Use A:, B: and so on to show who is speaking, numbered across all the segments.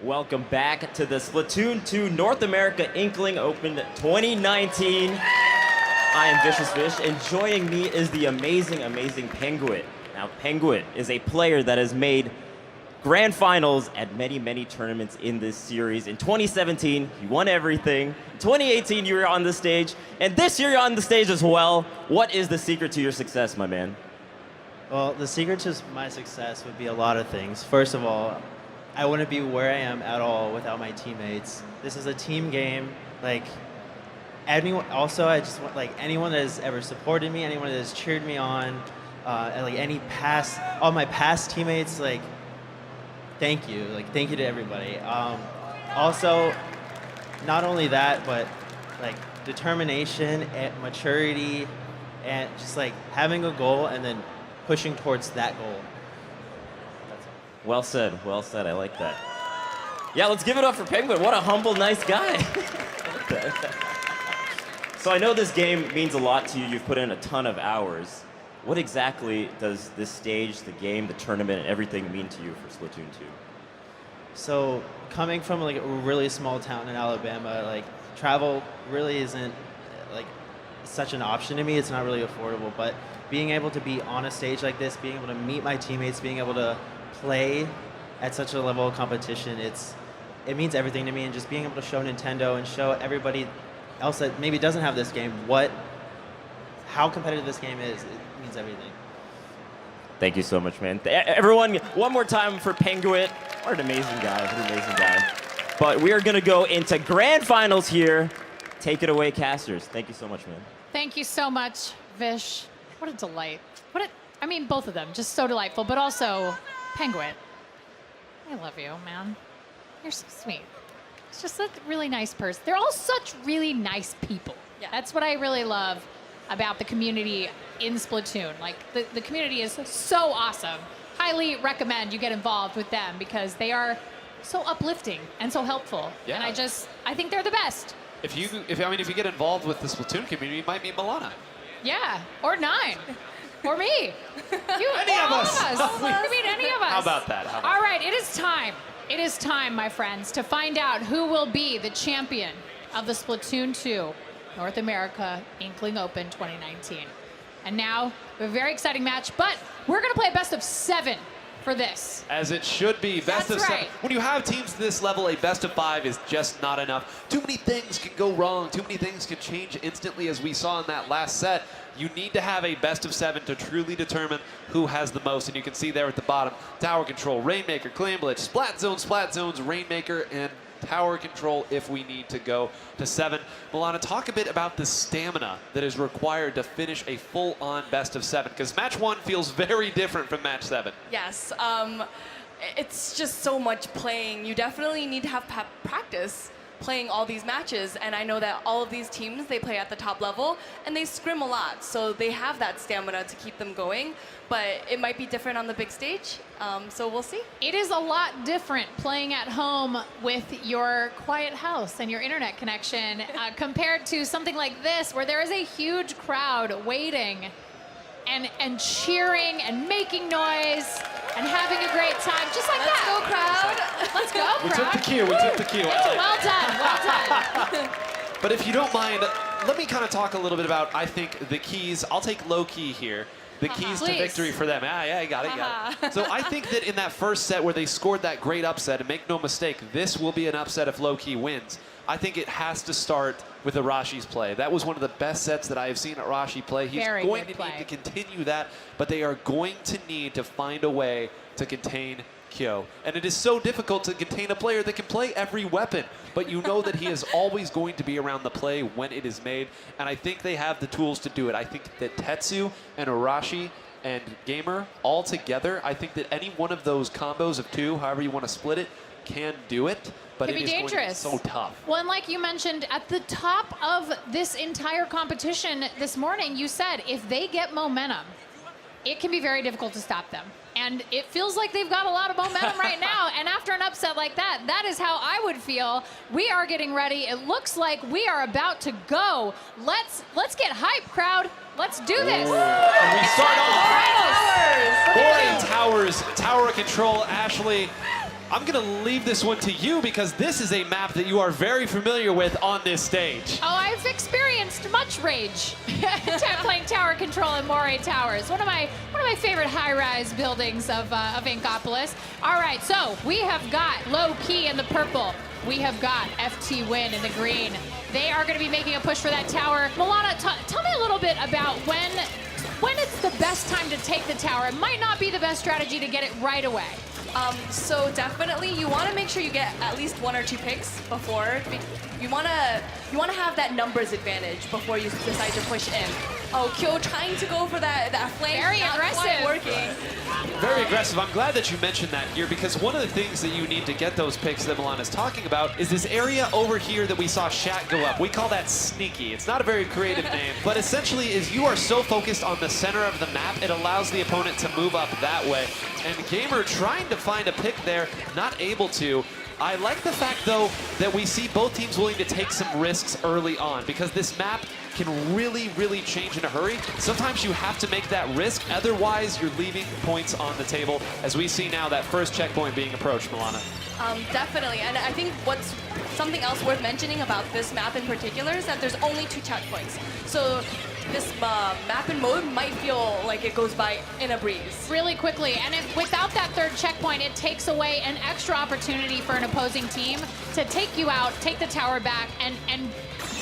A: Welcome back to the Splatoon 2 North America Inkling Open 2019. I am Vicious Fish, and joining me is the amazing Penguin. Now, Penguin is a player that has made grand finals at many tournaments in this series. In 2017, he won everything. In 2018, you were on the stage, and this year you're on the stage as well. What is the secret to your success, my man?
B: Well, the secret to my success would be a lot of things. First of all, I wouldn't be where I am at all without my teammates. This is a team game. Like, anyone. Also, I just want anyone that has ever supported me, anyone that has cheered me on, and all my past teammates. Thank you. Thank you to everybody. Also, not only that, but determination and maturity, and just having a goal and then pushing towards that goal.
A: Well said. I like that. Yeah, let's give it up for Penguin. What a humble, nice guy. So I know this game means a lot to you. You've put in a ton of hours. What exactly does this stage, the game, the tournament, and everything mean to you for Splatoon 2?
B: So coming from a really small town in Alabama, travel really isn't such an option to me. It's not really affordable. But being able to be on a stage like this, being able to meet my teammates, being able to play at such a level of competition, it means everything to me. And just being able to show Nintendo and show everybody else that maybe doesn't have this game how competitive this game is, it means everything.
A: Thank you so much, man. Everyone, one more time for Penguin. What an amazing guy. But we are going to go into grand finals here. Take it away, casters. Thank you so much, man.
C: Thank you so much, Vish. What a delight. I mean, both of them, just so delightful, but also Penguin. I love you, man. You're so sweet. It's just a really nice person. They're all such really nice people. Yeah. That's what I really love about the community in Splatoon. The community is so awesome. Highly recommend you get involved with them because they are so uplifting and so helpful. Yeah. And I think they're the best.
D: If you get involved with the Splatoon community, you might meet Milana.
C: Yeah, or 9. Or me.
D: Any of us.
C: I mean, any of us.
D: How about that?
C: All right, it is time. It is time, my friends, to find out who will be the champion of the Splatoon 2 North America Inkling Open 2019. And now, we have a very exciting match, but we're going to play a best of 7 for this.
D: As it should be, best of 7.
C: Right.
D: When you have teams to this level, a best of 5 is just not enough. Too many things can go wrong. Too many things can change instantly, as we saw in that last set. You need to have a best of 7 to truly determine who has the most. And you can see there at the bottom, Tower Control, Rainmaker, Clan Blitz, Splat Zones, Rainmaker, and Tower Control if we need to go to 7. Milana, talk a bit about the stamina that is required to finish a full-on best of 7, because match 1 feels very different from match 7.
E: Yes, it's just so much playing. You definitely need to have practice playing all these matches, and I know that all of these teams, they play at the top level, and they scrim a lot, so they have that stamina to keep them going, but it might be different on the big stage, so we'll see.
C: It is a lot different playing at home with your quiet house and your internet connection compared to something like this, where there is a huge crowd waiting and cheering and making noise and having a great time, just like that.
E: Let's go, crowd.
C: Let's go, crowd.
D: We took the cue.
C: Well done.
D: But if you don't mind, let me kind of talk a little bit about, I think, the keys. I'll take Lowkey here. The keys to victory for them. Yeah, you got it. So I think that in that first set where they scored that great upset, and make no mistake, this will be an upset if Lowkey wins. I think it has to start with Arashi's play. That was one of the best sets that I have seen Arashi play. He's going to need to continue that, but they are going to need to find a way to contain Kyo. And it is so difficult to contain a player that can play every weapon, but you know that he is always going to be around the play when it is made, and I think they have the tools to do it. I think that Tetsu and Arashi and Gamer all together, I think that any one of those combos of 2, however you want to split it, can do it, but it is going to be so tough.
C: Well, and like you mentioned, at the top of this entire competition this morning, you said if they get momentum, it can be very difficult to stop them. And it feels like they've got a lot of momentum right now. And after an upset like that, that is how I would feel. We are getting ready. It looks like we are about to go. Let's get hype, crowd. Let's do this.
D: And we start off. Boring Towers, Tower Control, Ashley. I'm going to leave this one to you because this is a map that you are very familiar with on this stage.
C: Oh, I've experienced much rage playing tower control in Moray Towers. One of my favorite high-rise buildings of Inkopolis. All right, so we have got Lowkey in the purple. We have got FTWIN in the green. They are going to be making a push for that tower. Milana, tell me a little bit about when it's the best time to take the tower. It might not be the best strategy to get it right away.
E: So definitely, you want to make sure you get at least 1 or 2 picks before. You want to have that numbers advantage before you decide to push in. Oh, Kyo trying to go for that flank.
C: Very
E: not
C: aggressive.
E: quite working.
D: Very aggressive. I'm glad that you mentioned that here because one of the things that you need to get those picks that Milan is talking about is this area over here that we saw Shaq go up. We call that sneaky. It's not a very creative name, but essentially is you are so focused on the center of the map, it allows the opponent to move up that way. And Gamer trying to find a pick there, not able to. I like the fact, though, that we see both teams willing to take some risks early on because this map can really, really change in a hurry. Sometimes you have to make that risk, otherwise you're leaving points on the table, as we see now that first checkpoint being approached, Milana.
E: Definitely, and I think what's something else worth mentioning about this map in particular is that there's only 2 checkpoints. So this map and mode might feel like it goes by in a breeze.
C: Really quickly, and without that 3rd checkpoint, it takes away an extra opportunity for an opposing team to take you out, take the tower back, and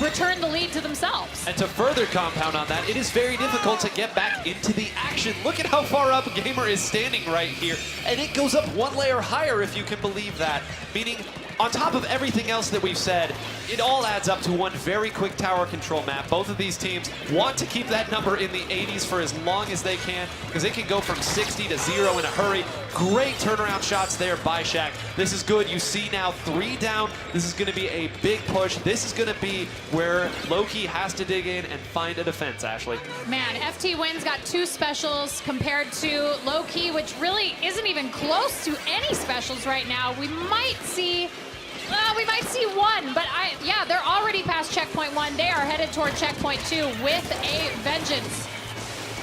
C: return the lead to themselves.
D: And to further compound on that, it is very difficult to get back into the action. Look at how far up Gamer is standing right here. And it goes up 1 layer higher, if you can believe that. Meaning, on top of everything else that we've said, it all adds up to one very quick tower control map. Both of these teams want to keep that number in the 80s for as long as they can, because it can go from 60 to 0 in a hurry. Great turnaround shots there by Shaq. This is good. You see now 3 down. This is going to be a big push. This is going to be where Lowkey has to dig in and find a defense, Ashley.
C: Man, FTWIN's got 2 specials compared to Lowkey, which really isn't even close to any specials right now. We might see 1, but yeah, they're already past checkpoint 1. They are headed toward checkpoint 2 with a vengeance.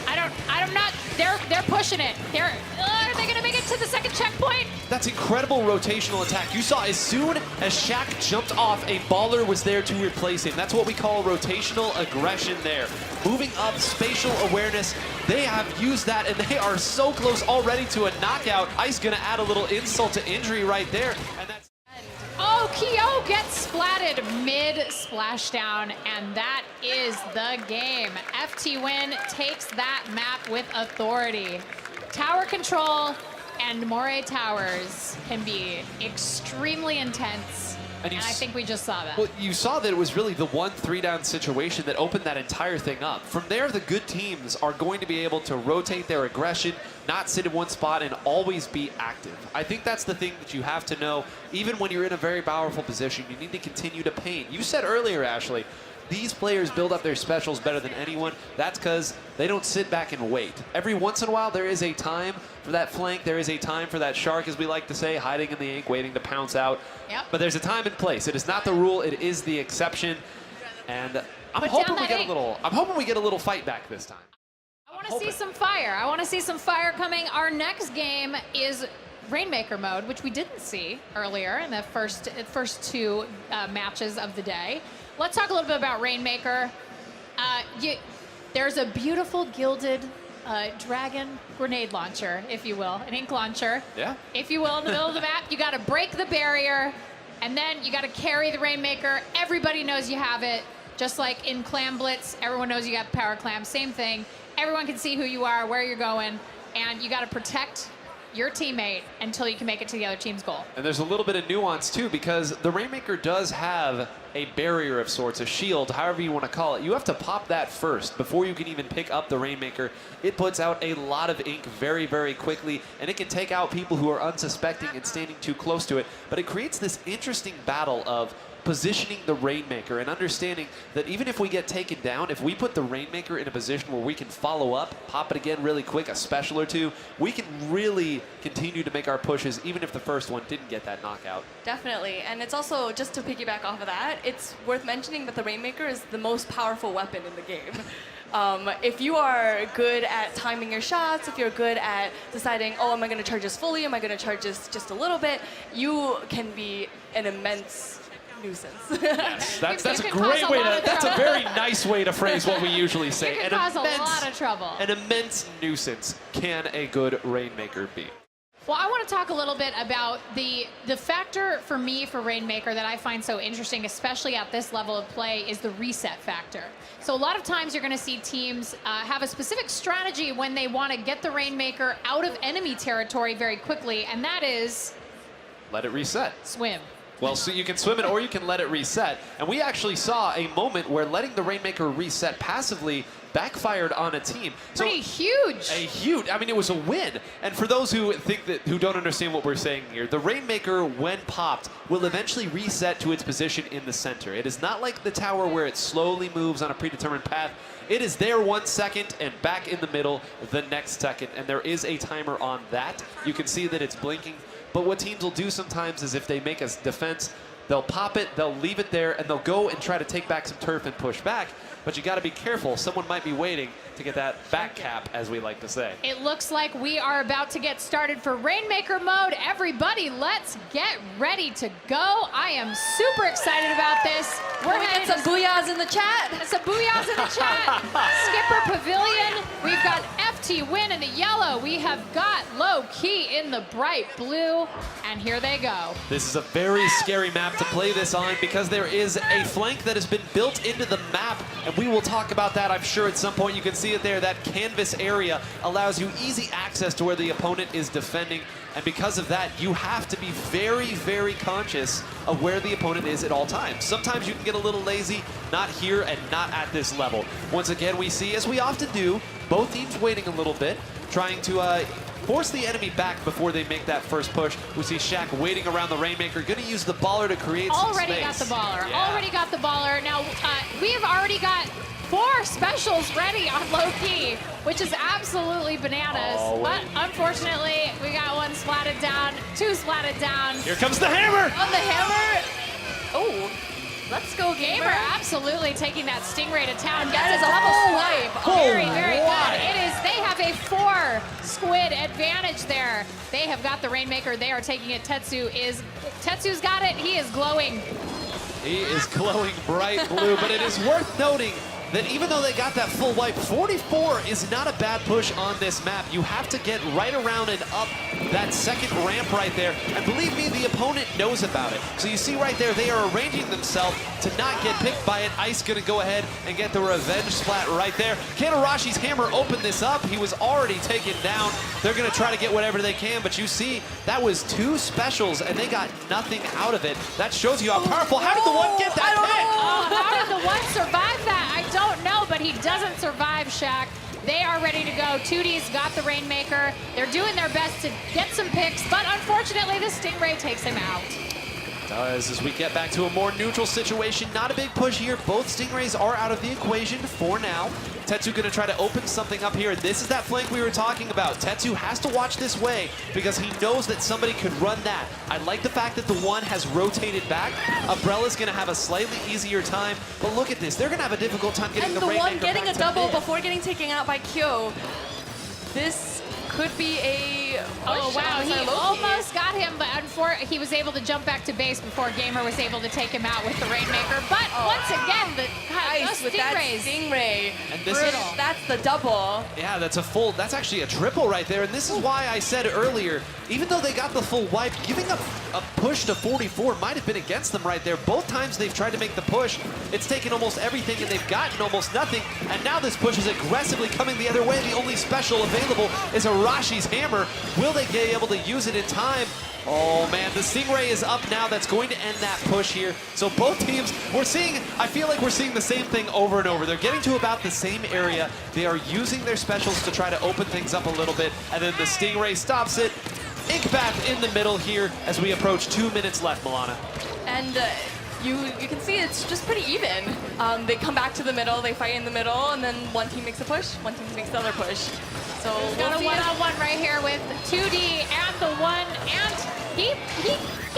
C: I'm not, they're pushing it. Are they gonna make it to the 2nd checkpoint?
D: That's incredible rotational attack. You saw as soon as Shaq jumped off, a baller was there to replace him. That's what we call rotational aggression there. Moving up, spatial awareness. They have used that, and they are so close already to a knockout. Ice gonna add a little insult to injury right there, and that's...
C: Oh, Kyo gets splatted mid-splashdown, and that is the game. FTWIN takes that map with authority. Tower control and Moray Towers can be extremely intense, and I think we just saw that.
D: Well, you saw that it was really the 1 3-down situation that opened that entire thing up. From there, the good teams are going to be able to rotate their aggression, not sit in one spot, and always be active. I think that's the thing that you have to know. Even when you're in a very powerful position, you need to continue to paint. You said earlier, Ashley, these players build up their specials better than anyone. That's because they don't sit back and wait. Every once in a while, there is a time for that flank. There is a time for that shark, as we like to say, hiding in the ink, waiting to pounce out.
C: Yep.
D: But there's a time and place. It is not the rule. It is the exception. And I'm hoping we get a little fight back this time.
C: I want to see some fire. I want to see some fire coming. Our next game is Rainmaker mode, which we didn't see earlier in the first 2 matches of the day. Let's talk a little bit about Rainmaker. There's a beautiful gilded dragon grenade launcher, if you will, an ink launcher,
D: yeah,
C: if you will, in the middle of the map. You got to break the barrier, and then you got to carry the Rainmaker. Everybody knows you have it. Just like in Clam Blitz, everyone knows you got the power clam. Same thing. Everyone can see who you are, where you're going, and you got to protect your teammate until you can make it to the other team's goal.
D: And there's a little bit of nuance too, because the Rainmaker does have a barrier of sorts, a shield, however you want to call it. You have to pop that first before you can even pick up the Rainmaker. It puts out a lot of ink very, very quickly, and it can take out people who are unsuspecting and standing too close to it. But it creates this interesting battle of positioning the Rainmaker and understanding that even if we get taken down, if we put the Rainmaker in a position where we can follow up, pop it again really quick, a special or 2, we can really continue to make our pushes even if the first one didn't get that knockout.
E: Definitely, and it's also, just to piggyback off of that, it's worth mentioning that the Rainmaker is the most powerful weapon in the game. If you are good at timing your shots, if you're good at deciding, oh, am I going to charge this fully? Am I going to charge this just a little bit? You can be an immense nuisance.
D: Yes, that's
C: You
D: a
C: can
D: great
C: cause a
D: way
C: lot
D: to,
C: of
D: that's a
C: trouble.
D: very nice way to phrase what we usually say.
C: You can cause a lot of trouble.
D: An immense nuisance can a good Rainmaker be.
C: Well, I want to talk a little bit about the factor for me for Rainmaker that I find so interesting, especially at this level of play, is the reset factor. So a lot of times you're going to see teams have a specific strategy when they want to get the Rainmaker out of enemy territory very quickly, and that is
D: Let it reset.
C: swim.
D: Well, so you can swim it or you can let it reset. And we actually saw a moment where letting the Rainmaker reset passively backfired on a team. So
C: Pretty huge.
D: a huge, I mean, it was a win. And for those who who don't understand what we're saying here, the Rainmaker, when popped, will eventually reset to its position in the center. It is not like the tower where it slowly moves on a predetermined path. It is there 1 second and back in the middle the next second. And there is a timer on that. You can see that it's blinking. But what teams will do sometimes is if they make a defense, they'll pop it, they'll leave it there, and they'll go and try to take back some turf and push back. But you got to be careful. Someone might be waiting to get that back cap, as we like to say.
C: It looks like we are about to get started for Rainmaker mode. Everybody, let's get ready to go. I am super excited about this.
E: We're getting some booyahs in the chat.
C: Some booyahs in the chat. Skipper Pavilion. We've got FTWIN in the yellow. We have got Lowkey in the bright blue. And here they go.
D: This is a very scary map to play this on because there is a flank that has been built into the map, and we will talk about that, I'm sure, at some point. You can see it there. That canvas area allows you easy access to where the opponent is defending, and because of that, you have to be very, very conscious of where the opponent is at all times. Sometimes you can get a little lazy, not here and not at this level. Once again, we see, as we often do, both teams waiting a little bit, trying to force the enemy back before they make that first push. We see Shaq waiting around the Rainmaker, going to use the baller to create some space.
C: Already got the baller.
D: Yeah.
C: Already got the baller. Now, we have already got 4 specials ready on Lowkey, which is absolutely bananas.
D: Oh,
C: but unfortunately, we got 1 splatted down, 2 splatted down.
D: Here comes the hammer!
E: On the hammer. Oh, let's go,
C: Gamer
E: Gamer.
C: absolutely taking that Stingray to town.
E: That
C: Gets
E: is a
C: double
E: full
C: swipe.
E: wipe.
C: Very, very
D: wipe.
C: good. It is. They have a 4 squid advantage there. They have got the Rainmaker. They are taking it. Tetsu's got it. He is glowing.
D: He is glowing bright blue, but it is worth noting that even though they got that full wipe, 44 is not a bad push on this map. You have to get right around and up that second ramp right there. And believe me, the opponent knows about it. So you see right there, they are arranging themselves to not get picked by it. Ice gonna go ahead and get the revenge splat right there. Kanarashi's hammer opened this up. He was already taken down. They're gonna try to get whatever they can, but you see, that was 2 specials and they got nothing out of it. That shows you how powerful. How did the one get that hit?
C: Oh, how did the 1 survive that? I don't know, but he doesn't survive, Shaq. They are ready to go. 2D's got the Rainmaker. They're doing their best to get some picks, but unfortunately, the Stingray takes him out.
D: Does as we get back to a more neutral situation. Not a big push here. Both Stingrays are out of the equation for now. Tetsu gonna try to open something up here. This is that flank we were talking about. Tetsu has to watch this way because he knows that somebody could run that. I like the fact that the 1 has rotated back. Umbrella's gonna have a slightly easier time, but look at this. They're gonna have a difficult time getting
E: And
D: the
E: the
D: Rainmaker
E: one getting
D: back
E: a
D: to
E: double
D: mid.
E: before getting taken out by Kyo. This could be a
C: Oh, wow. He
E: for Lowkey.
C: almost got him, but he was able to jump back to base before Gamer was able to take him out with the Rainmaker. But once again, the
E: Ice with that
C: Stingrays.
E: Stingray.
D: And this is-
E: Brutal. That's the double.
D: Yeah, that's actually a triple right there. And this is why I said earlier, even though they got the full wipe, giving up a push to 44 might have been against them right there. Both times they've tried to make the push, it's taken almost everything and they've gotten almost nothing. And now this push is aggressively coming the other way. The only special available is Arashi's hammer. Will they be able to use it in time? Oh man, the Stingray is up now. That's going to end that push here. So both teams, I feel like we're seeing the same thing over and over. They're getting to about the same area. They are using their specials to try to open things up a little bit. And then the Stingray stops it. Ink Bath in the middle here as we approach 2 minutes left, Milana.
E: And you can see it's just pretty even. They come back to the middle, they fight in the middle, and then one team makes a push, one team makes the other push. So
C: Got
E: we'll
C: a
E: see
C: one-on-one right here with 2D and the 1, and he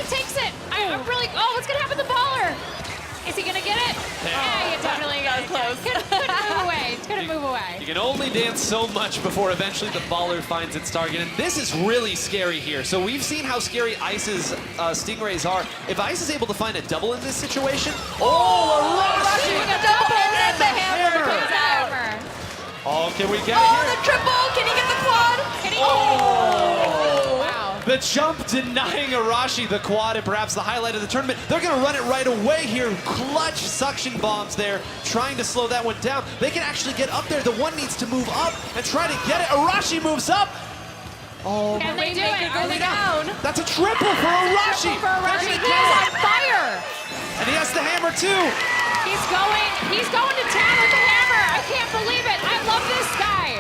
C: takes it. I'm really. Oh, what's gonna happen to the baller? Is he gonna get it? Yeah, he definitely
E: that was close.
C: couldn't move away. gonna move away.
D: You can only dance so much before eventually the baller finds its target, and this is really scary here. So we've seen how scary Ice's Stingrays are. If Ice is able to find a double in this situation,
E: Rushing
D: Arashi!
E: a double and the hammer comes out.
D: Oh, can we get
E: Oh,
D: it
E: the
D: here?
E: triple! Can he get the quad?
C: Can he?
D: Oh!
C: Wow.
D: The jump denying Arashi the quad, and perhaps the highlight of the tournament. They're going to run it right away here. Clutch suction bombs there, trying to slow that one down. They can actually get up there. The one needs to move up and try to get it. Arashi moves up. Oh,
C: Can they do it?
E: Rainmaker
C: Are they
E: goes down.
D: that's a triple for Arashi.
C: For Arashi,
D: They're
C: he
D: gonna
C: is
D: get
C: on fire.
D: it. And he has the hammer too.
C: He's going to town with the hammer. I can't believe it. I love this guy.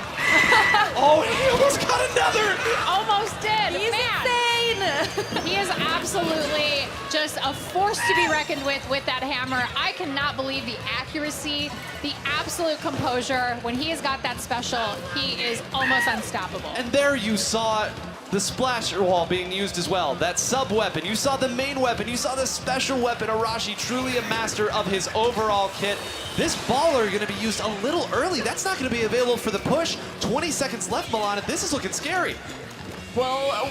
D: Oh, he almost got another.
C: Almost did.
E: He's insane!
C: He is absolutely just a force to be reckoned with that hammer. I cannot believe the accuracy, the absolute composure. When he has got that special, he is almost unstoppable.
D: And there you saw the splash wall being used as well. That sub weapon. You saw the main weapon. You saw the special weapon. Arashi, truly a master of his overall kit. This baller going to be used a little early. That's not going to be available for the push. 20 seconds left, Milana. This is looking scary.
E: Well,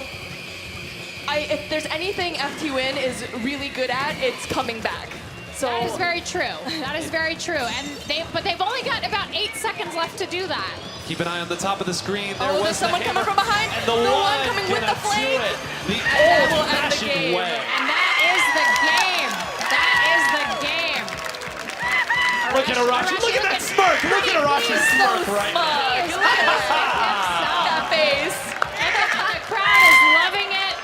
E: if there's anything FTWIN is really good at, it's coming back. So
C: That is very true. That is very true. And they've only got about 8 seconds left to do that.
D: Keep an eye on the top of the screen. There
E: Oh,
D: was
E: there's someone
D: the hammer.
E: coming from behind.
D: And the
E: The one
D: one
E: coming with the
D: gonna do
E: flame.
D: it. The
E: that will end the
D: old-fashioned
E: game.
D: way.
C: And that is the game. That is the game.
D: Look at Arashi. Look at that smirk. Look at Arashi's
E: He's
D: smirk
E: so
D: right now.
C: He is
E: smug.
C: loving it
E: That face.
C: himself. The crowd is loving it.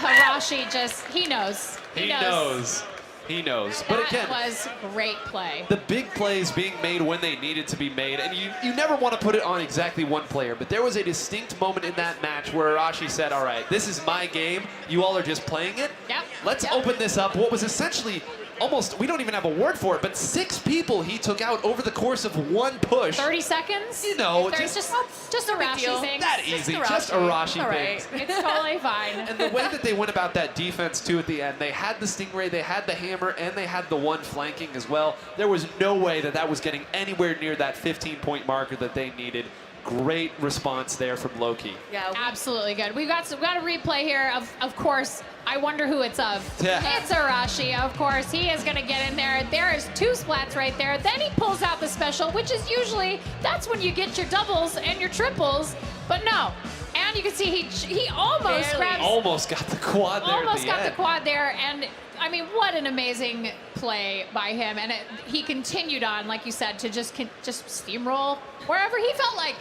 C: Harashi just, he knows.
D: He knows. He knows. But
C: That
D: again,
C: was great play.
D: the big plays being made when they needed to be made, and you never want to put it on exactly one player, but there was a distinct moment in that match where Arashi said, all right, this is my game, you all are just playing it.
C: Yep.
D: Let's
C: Yep.
D: open this up. What was essentially almost, we don't even have a word for it, but 6 people he took out over the course of one push.
C: 30 seconds?
D: You know,
C: There's
D: just
C: just a
E: big
C: Rashi
E: deal.
C: thing.
D: that easy, just
E: Arashi.
D: Arashi
E: All right.
D: things.
C: It's totally fine.
D: And the way that they went about that defense, too, at the end, they had the Stingray, they had the hammer, and they had the one flanking as well. There was no way that that was getting anywhere near that 15-point marker that they needed. Great response there from Lowkey.
E: Yeah.
C: Absolutely good. We've got a replay here of course, I wonder who it's of.
D: Yeah.
C: It's Arashi, of course. He is going to get in there. There is 2 splats right there. Then he pulls out the special, which is usually, that's when you get your doubles and your triples. But no. And you can see he almost
E: Barely.
C: grabs,
D: Almost got the quad there
C: almost
D: at the
C: got
D: end.
C: the quad there. And I mean, what an amazing play by him. And he continued on, like you said, to just steamroll wherever he felt like.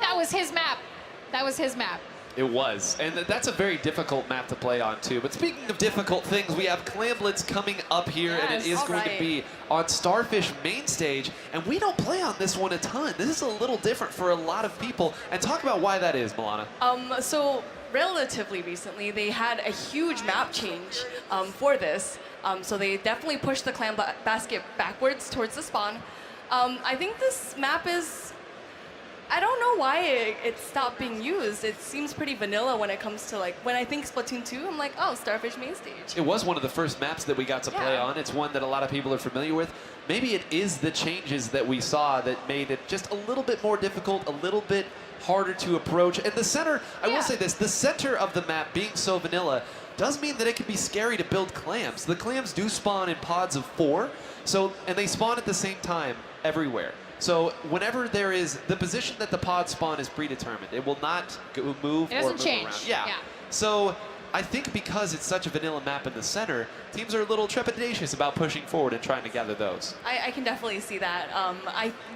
C: That was his map. That was his map.
D: It was, and that's a very difficult map to play on too. But speaking of difficult things, we have Clam Blitz coming up here, and it
C: Yes.
D: is going to be on Starfish main stage, and we don't play on this one a ton. This is a little different for a lot of people, and talk about why that is, Milana.
E: So relatively recently, they had a huge map change for this. So they definitely pushed the clam basket backwards towards the spawn. I think this map is, I don't know why it stopped being used. It seems pretty vanilla when it comes to, like, when I think Splatoon 2, I'm like, oh, Starfish main stage.
D: It was one of the first maps that we got to play
E: Yeah.
D: on. It's one that a lot of people are familiar with. Maybe it is the changes that we saw that made it just a little bit more difficult, a little bit harder to approach. And the center, I will say this, the center of the map being so vanilla does mean that it can be scary to build clams. The clams do spawn in pods of 4, and they spawn at the same time everywhere. So whenever there is, the position that the pod spawn is predetermined. It will not move
C: It
D: or
C: doesn't
D: move
C: change.
D: around.
C: Yeah.
D: So I think because it's such a vanilla map in the center, teams are a little trepidatious about pushing forward and trying to gather those.
E: I can definitely see that.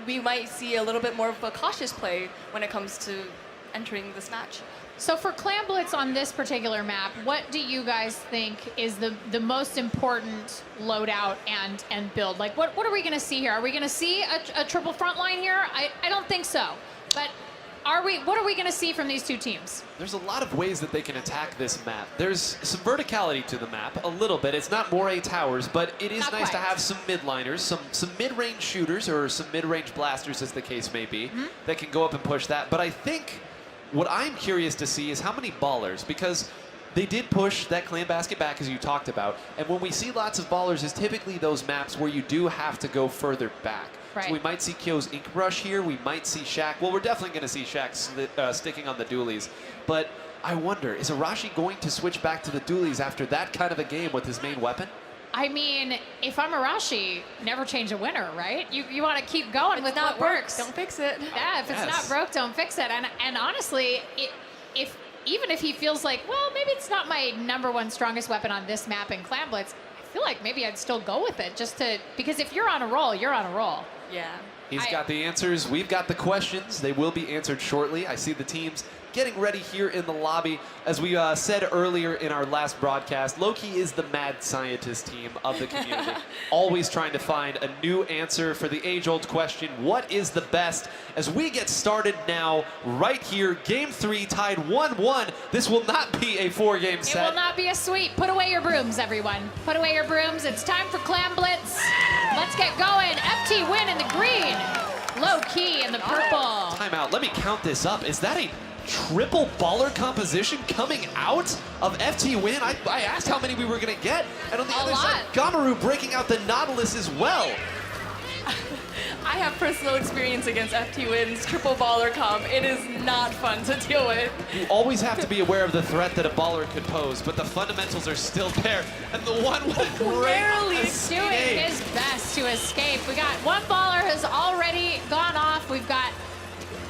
E: We might see a little bit more of a cautious play when it comes to entering this match.
C: So for Clam Blitz on this particular map, what do you guys think is the most important loadout and build? Like, what are we going to see here? Are we going to see a triple front line here? I don't think so. But what are we going to see from these 2 teams?
D: There's a lot of ways that they can attack this map. There's some verticality to the map, a little bit. It's not Moray Towers, but it is
C: Not
D: nice to
C: quite.
D: have some mid-liners, some mid-range shooters, or some mid-range blasters, as the case may be, that can go up and push that. But I think what I'm curious to see is how many ballers, because they did push that clam basket back, as you talked about, and when we see lots of ballers, is typically those maps where you do have to go further back.
C: Right.
D: So we might see Kyo's Ink Rush here. We might see Shaq. Well, we're definitely going to see Shaq sticking on the dualies. But I wonder, is Arashi going to switch back to the dualies after that kind of a game with his main weapon?
C: I mean, if I'm Arashi, never change a winner, right? You want to keep going with what works.
E: Don't fix it.
C: Yeah, if it's not broke, don't fix it. And honestly, even if he feels like, well, maybe it's not my #1 strongest weapon on this map in Clan Blitz, I feel like maybe I'd still go with it because if you're on a roll, you're on a roll.
E: Yeah.
D: He's got the answers. We've got the questions. They will be answered shortly. I see the teams getting ready here in the lobby. As we said earlier in our last broadcast, Lowkey is the mad scientist team of the community. Always trying to find a new answer for the age-old question, what is the best? As we get started now, right here, Game 3 tied 1-1. This will not be a 4-game set.
C: It will not be a sweep. Put away your brooms, everyone. Put away your brooms. It's time for Clan Blitz. Let's get going. FTWIN in the green. Lowkey in the purple.
D: Timeout. Let me count this up. Is that a triple baller composition coming out of FTWIN? I asked how many we were going to get. And on the other side, Gamaru breaking out the Nautilus as well.
E: I have personal experience against FTWIN's triple baller comp. It is not fun to deal with.
D: You always have to be aware of the threat that a baller could pose, but the fundamentals are still there. And the one with
C: Barely doing his best to escape. We got one baller has already gone off. We've got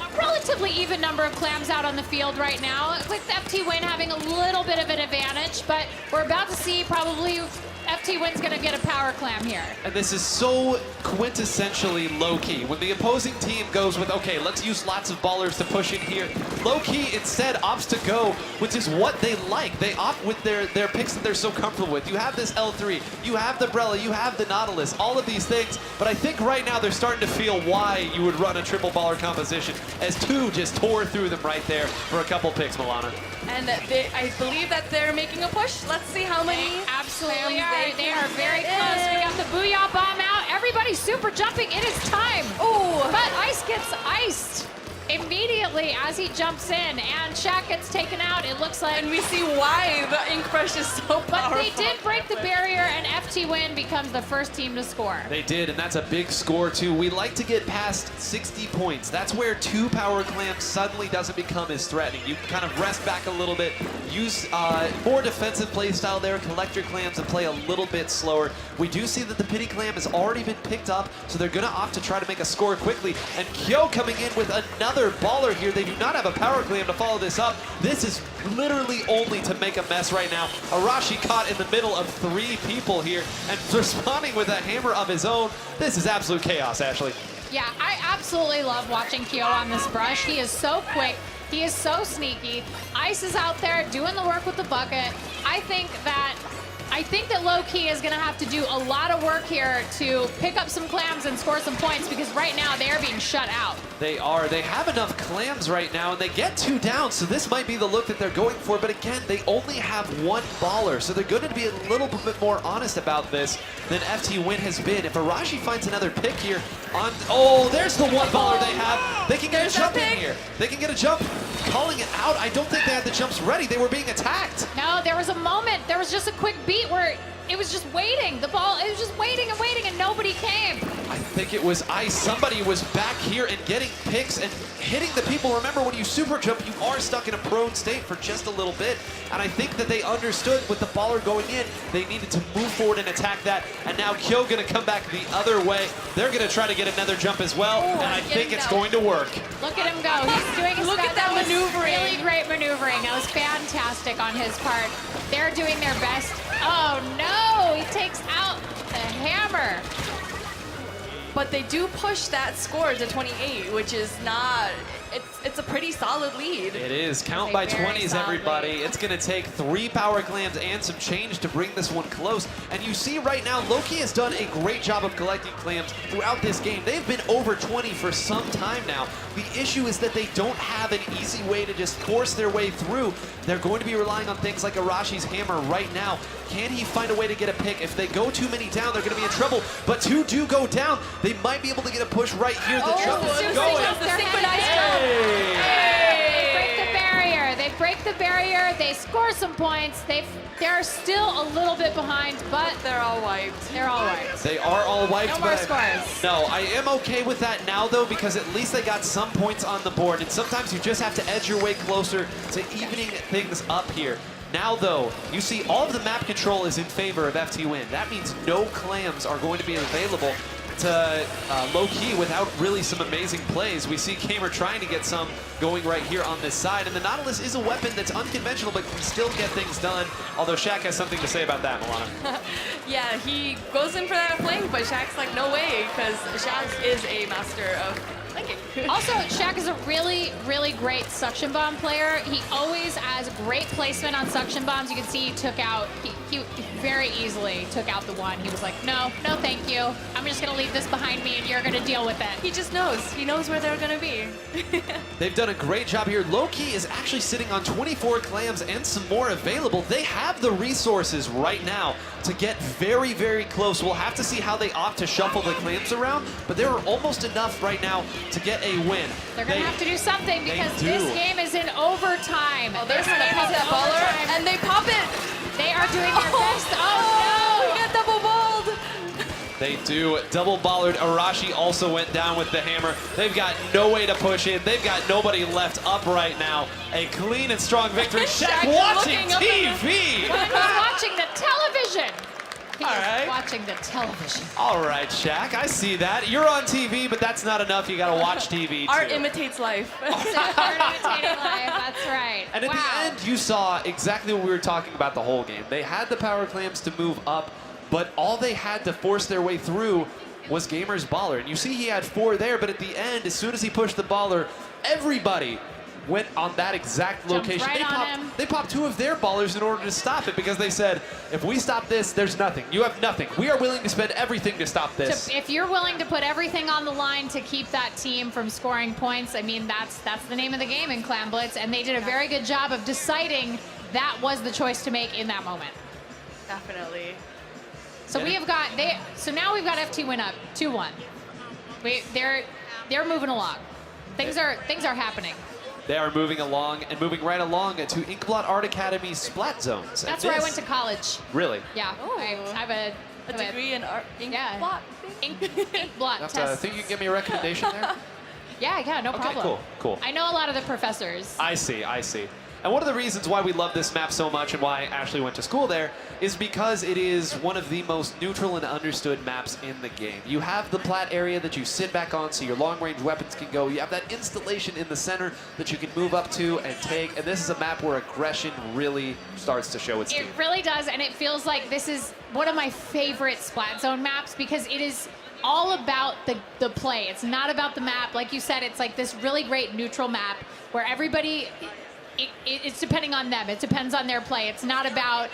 C: a relatively even number of clams out on the field right now, with FTWIN having a little bit of an advantage, but we're about to see probably FTWIN's gonna get a power clam here.
D: And this is so quintessentially Lowkey. When the opposing team goes with, okay, let's use lots of ballers to push in here, Lowkey instead opts to go, which is what they like. They opt with their picks that they're so comfortable with. You have this L3, you have the Brella, you have the Nautilus, all of these things. But I think right now they're starting to feel why you would run a triple baller composition, as two just tore through them right there for a couple picks, Milana.
E: And I believe that they're making a push. Let's see how many.
C: They absolutely
E: clams
C: are. They are very close. We got the Booyah Bomb out. Everybody's super jumping. It is time.
E: Ooh.
C: But Ice gets iced immediately as he jumps in, and Shaq gets taken out. It looks like.
E: And we see why the Ink Rush is so powerful.
C: But they did break the barrier, and FTWIN becomes the first team to score.
D: They did, and that's a big score too. We like to get past 60 points. That's where 2 power clams suddenly doesn't become as threatening. You can kind of rest back a little bit, use more defensive play style there, collect your clams and play a little bit slower. We do see that the pity clam has already been picked up, so they're gonna opt to try to make a score quickly. And Kyo coming in with another baller here. They do not have a power clam to follow this up. This is literally only to make a mess right now. Arashi caught in the middle of 3 people here and responding with a hammer of his own. This is absolute chaos, Ashley.
C: Yeah, I absolutely love watching Kyo on this brush. He is so quick. He is so sneaky. Ice is out there doing the work with the bucket. I think that Lowkey is going to have to do a lot of work here to pick up some clams and score some points, because right now they are being shut out.
D: They are. They have enough clams right now, and they get 2 down, so this might be the look that they're going for. But again, they only have 1 baller, so they're going to be a little bit more honest about this than FTWIN has been. If Arashi finds another pick here on... Oh, there's the 1 baller they have. They can get a jump in here. They can get a jump. Calling it out. I don't think they had the jumps ready. They were being attacked.
C: No, there was a moment. There was just a quick beat where it was just waiting. The ball, it was just waiting and waiting, and nobody came.
D: I think it was Ice. Somebody was back here and getting picks and hitting the people. Remember, when you super jump, you are stuck in a prone state for just a little bit. And I think that they understood with the baller going in, they needed to move forward and attack that. And now Kyo going to come back the other way. They're going to try to get another jump as well.
E: Ooh,
D: and I think it's going to work.
C: Look at him go. He's doing his
E: Look
C: best.
E: at that
C: was
E: maneuvering.
C: Really great maneuvering. That was fantastic on his part. They're doing their best. Oh no, he takes out the hammer.
E: But they do push that score to 28, which is not, it's a pretty solid lead.
D: It is. Count
C: A
D: by
C: very
D: 20s,
C: solid
D: everybody.
C: lead.
D: It's going to take 3 power clams and some change to bring this one close. And you see right now, Lowkey has done a great job of collecting clams throughout this game. They've been over 20 for some time now. The issue is that they don't have an easy way to just force their way through. They're going to be relying on things like Arashi's hammer right now. Can he find a way to get a pick? If they go too many down, they're going to be in trouble. But 2 do go down. They might be able to get a push right here. The jump is going.
E: The synchronized jump.
C: They break the barrier. They break the barrier. barrier. They score some points. They're still a little bit behind, but
E: They're all wiped.
C: they're all wiped.
D: They are all wiped.
C: No more
D: but
C: scores.
D: No, I am okay with that now, though, because at least they got some points on the board. And sometimes you just have to edge your way closer to evening things up here. Now, though, you see all of the map control is in favor of FTWIN. That means no clams are going to be available to Lowkey without really some amazing plays. We see Kamer trying to get some going right here on this side, and the Nautilus is a weapon that's unconventional but can still get things done, although Shaq has something to say about that, Milana.
E: Yeah, he goes in for that flank, but Shaq's like, no way, because Shaq is a master of flanking.
C: Also, Shaq is a really, really great suction bomb player. He always has great placement on suction bombs. You can see he took out, he very easily took out the one. He was like, no, no thank you. I'm just gonna leave this behind me and you're gonna deal with it.
E: He just knows. He knows where they're gonna be.
D: They've done a great job here. Lowkey is actually sitting on 24 clams and some more available. They have the resources right now to get very, very close. We'll have to see how they opt to shuffle the clams around, but there are almost enough right now to get a win.
C: They're gonna have to do something because
D: do.
C: this game is in overtime.
E: Oh, they're
C: This
E: trying to
C: game
E: pop
C: is
E: that
C: in
E: baller,
C: overtime.
E: and they pop it.
C: They are doing their best. Oh
E: We got double balled.
D: They do. Double bollard. Arashi also went down with the hammer. They've got no way to push in. They've got nobody left up right now. A clean and strong victory. Shaq
E: Shaq
D: watching
E: looking up at
D: TV.
C: no! He's watching the television. He
D: All
C: is
D: right.
C: watching the television.
D: All right, Shaq. I see that. You're on TV, but that's not enough. You got to watch TV, too.
E: Art imitates life.
C: Art imitating life. That's right.
D: And at
C: wow.
D: the end, you saw exactly what we were talking about the whole game. They had the power clams to move up, but all they had to force their way through was Gamer's baller. And you see he had 4 there, but at the end, as soon as he pushed the baller, everybody went on that exact
C: Jumped
D: location.
C: right on him.
D: They popped 2 of their ballers in order to stop it because they said, if we stop this, there's nothing. You have nothing. We are willing to spend everything to stop this.
C: If you're willing to put everything on the line to keep that team from scoring points, I mean, that's the name of the game in Clam Blitz, and they did a very good job of deciding that was the choice to make in that moment.
E: Definitely.
C: So we have got So now we've got FTWIN up 2-1. They're moving along. Things are happening.
D: They are moving along and moving right along to Inkblot Art Academy's Splat Zones. And
C: That's where I
D: this-
C: went to college.
D: Really?
C: Yeah,
E: Oh.
C: I have a
E: degree in art.
C: Yeah.
E: Plot.
C: ink blot
D: Enough
C: test.
D: think you can give me a recommendation there?
C: Yeah, no
D: Okay,
C: problem.
D: cool.
C: I know a lot of the professors.
D: I see. And one of the reasons why we love this map so much and why Ashley went to school there is because it is one of the most neutral and understood maps in the game. You have the plat area that you sit back on so your long-range weapons can go. You have that installation in the center that you can move up to and take. And this is a map where aggression really starts to show its
C: It
D: teeth.
C: really does, and it feels like this is one of my favorite Splat Zone maps because it is all about the play. It's not about the map. Like you said, it's like this really great neutral map where everybody, it's depending on them. It depends on their play. It's not about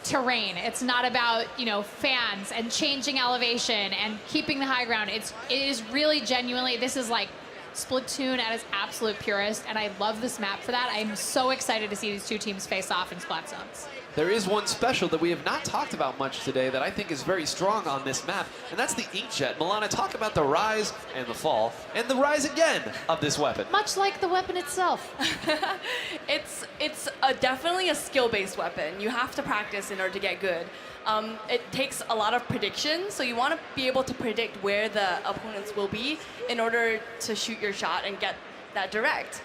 C: terrain. It's not about, fans and changing elevation and keeping the high ground. It is really genuinely, this is like Splatoon at its absolute purest, and I love this map for that. I'm so excited to see these two teams face off in Splat Zones.
D: There is one special that we have not talked about much today that I think is very strong on this map, and that's the Inkjet. Milana, talk about the rise and the fall, and the rise again of this weapon.
C: Much like the weapon itself.
E: It's definitely a skill-based weapon. You have to practice in order to get good. It takes a lot of prediction, so you want to be able to predict where the opponents will be in order to shoot your shot and get that direct.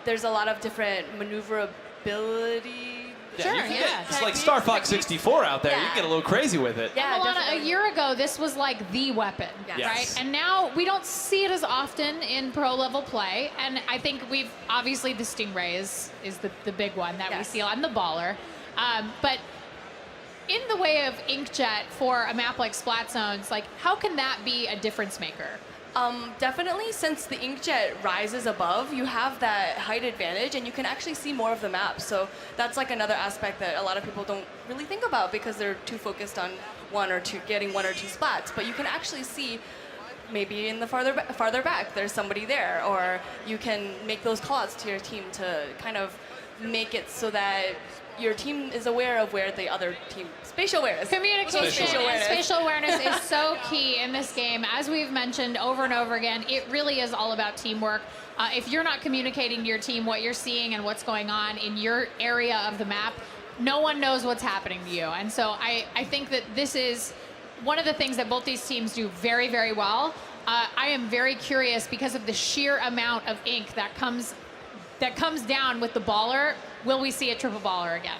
E: There's a lot of different maneuverability.
C: Sure,
D: you can
C: yeah.
D: get, it's like Star Fox 64 out there. You
E: Yeah.
D: can get a little crazy with it.
E: Yeah,
C: Milana,
E: definitely.
C: a year ago, this was like the weapon,
E: Yes.
D: Yes.
C: right? And now we don't see it as often in pro level play. And I think obviously the Stingray is the big one that we
E: Yes.
C: see on the baller. But in the way of Inkjet for a map like Splat Zones, like how can that be a difference maker?
E: Definitely, since the Inkjet rises above, you have that height advantage, and you can actually see more of the map. So that's like another aspect that a lot of people don't really think about because they're too focused on getting one or two splats. But you can actually see maybe in the farther back, there's somebody there, or you can make those calls to your team to kind of make it so that your team is aware of where the other team. Spatial awareness.
C: Communication
D: Spatial
C: and
E: awareness.
C: spatial awareness is so key in this game. As we've mentioned over and over again, it really is all about teamwork. If you're not communicating to your team what you're seeing and what's going on in your area of the map, no one knows what's happening to you. And so I think that this is one of the things that both these teams do very, very well. I am very curious because of the sheer amount of ink that comes down with the baller. Will we see a triple baller again?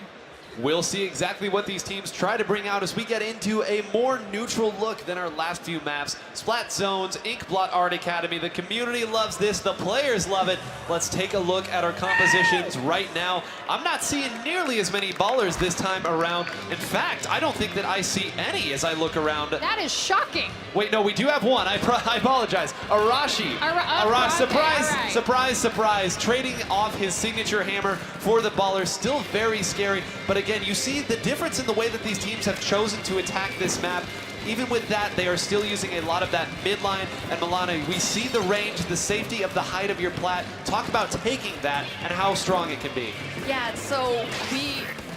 D: We'll see exactly what these teams try to bring out as we get into a more neutral look than our last few maps. Splat Zones, Inkblot Art Academy. The community loves this. The players love it. Let's take a look at our compositions right now. I'm not seeing nearly as many ballers this time around. In fact, I don't think that I see any as I look around.
C: That is shocking.
D: Wait, no, we do have one. I apologize. Arashi. Arashi, surprise,
C: okay, right.
D: Surprise, surprise. Trading off his signature hammer for the baller. Still very scary. But again, you see the difference in the way that these teams have chosen to attack this map. Even with that, they are still using a lot of that midline. And Milana, we see the range, the safety of the height of your plat. Talk about taking that and how strong it can be.
E: Yeah, so